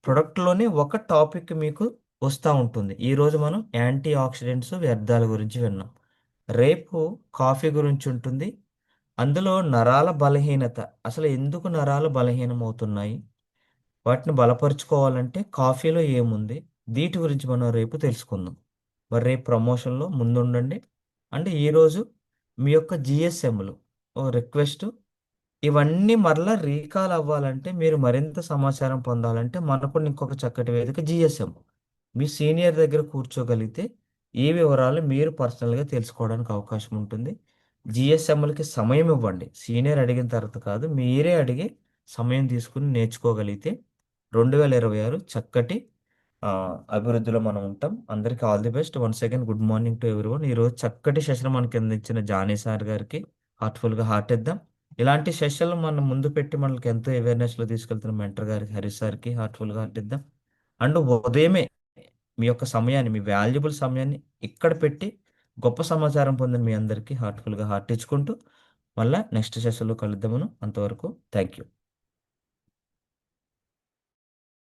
ప్రొడక్ట్‌లోనే ఒక టాపిక్ మీకు వస్తా ఉంటుంది. ఈరోజు మనం యాంటీ ఆక్సిడెంట్స్ వ్యర్థాల గురించి విన్నాం. రేపు కాఫీ గురించి ఉంటుంది. అందులో నరాల బలహీనత. అసలు ఎందుకు నరాలు బలహీనమవుతున్నాయి? వాటిని బలపరుచుకోవాలంటే కాఫీలో ఏముంది? వీటి గురించి మనం రేపు తెలుసుకుందాం. మరి రేపు ప్రమోషన్‌లో ముందుండండి. అంటే ఈరోజు మీ యొక్క జీఎస్ఎంలు ఓ రిక్వెస్ట్ ఇవన్నీ మరలా రీకాల్ అవ్వాలంటే మీరు మరింత సమాచారం పొందాలంటే మనకున్న ఇంకొక చక్కటి వేదిక జీఎస్ఎం. మీ సీనియర్ దగ్గర కూర్చోగలిగితే ఈ వివరాలు మీరు పర్సనల్‌గా తెలుసుకోవడానికి అవకాశం ఉంటుంది. జీఎస్ఎంలకి సమయం ఇవ్వండి. సీనియర్ అడిగిన తర్వాత కాదు. మీరే అడిగి సమయం తీసుకొని నేర్చుకోగలిగితే 2026 చక్కటి అభివృద్ధిలో మనం ఉంటాం. అందరికి all the best. Once again good morning to everyone. ఈరోజు చక్కటి సెషన్ మనకి అందించిన జానీ సార్ గారికి హార్ట్‌ఫుల్‌గా హార్ట్ ఇద్దాం. ఇలాంటి సెషన్‌లు మనం ముందు పెట్టి మనకి ఎంతో అవేర్‌నెస్‌లో తీసుకెళ్తున్న మెంటర్ గారికి, హరీష్ సార్‌కి హార్ట్‌ఫుల్‌గా హార్ట్ ఇద్దాం. అండ్ ఉదయమే మీ యొక్క సమయాన్ని, మీ వాల్యుబుల్ సమయాన్ని ఇక్కడ పెట్టి గొప్ప సమాచారం పొందిన మీ అందరికీ హార్ట్‌ఫుల్‌గా హార్ట్ ఇచ్చుకుంటూ మళ్ళా నెక్స్ట్ సెషన్‌లో కలుద్దాం మనం. అంతవరకు థాంక్ యూ.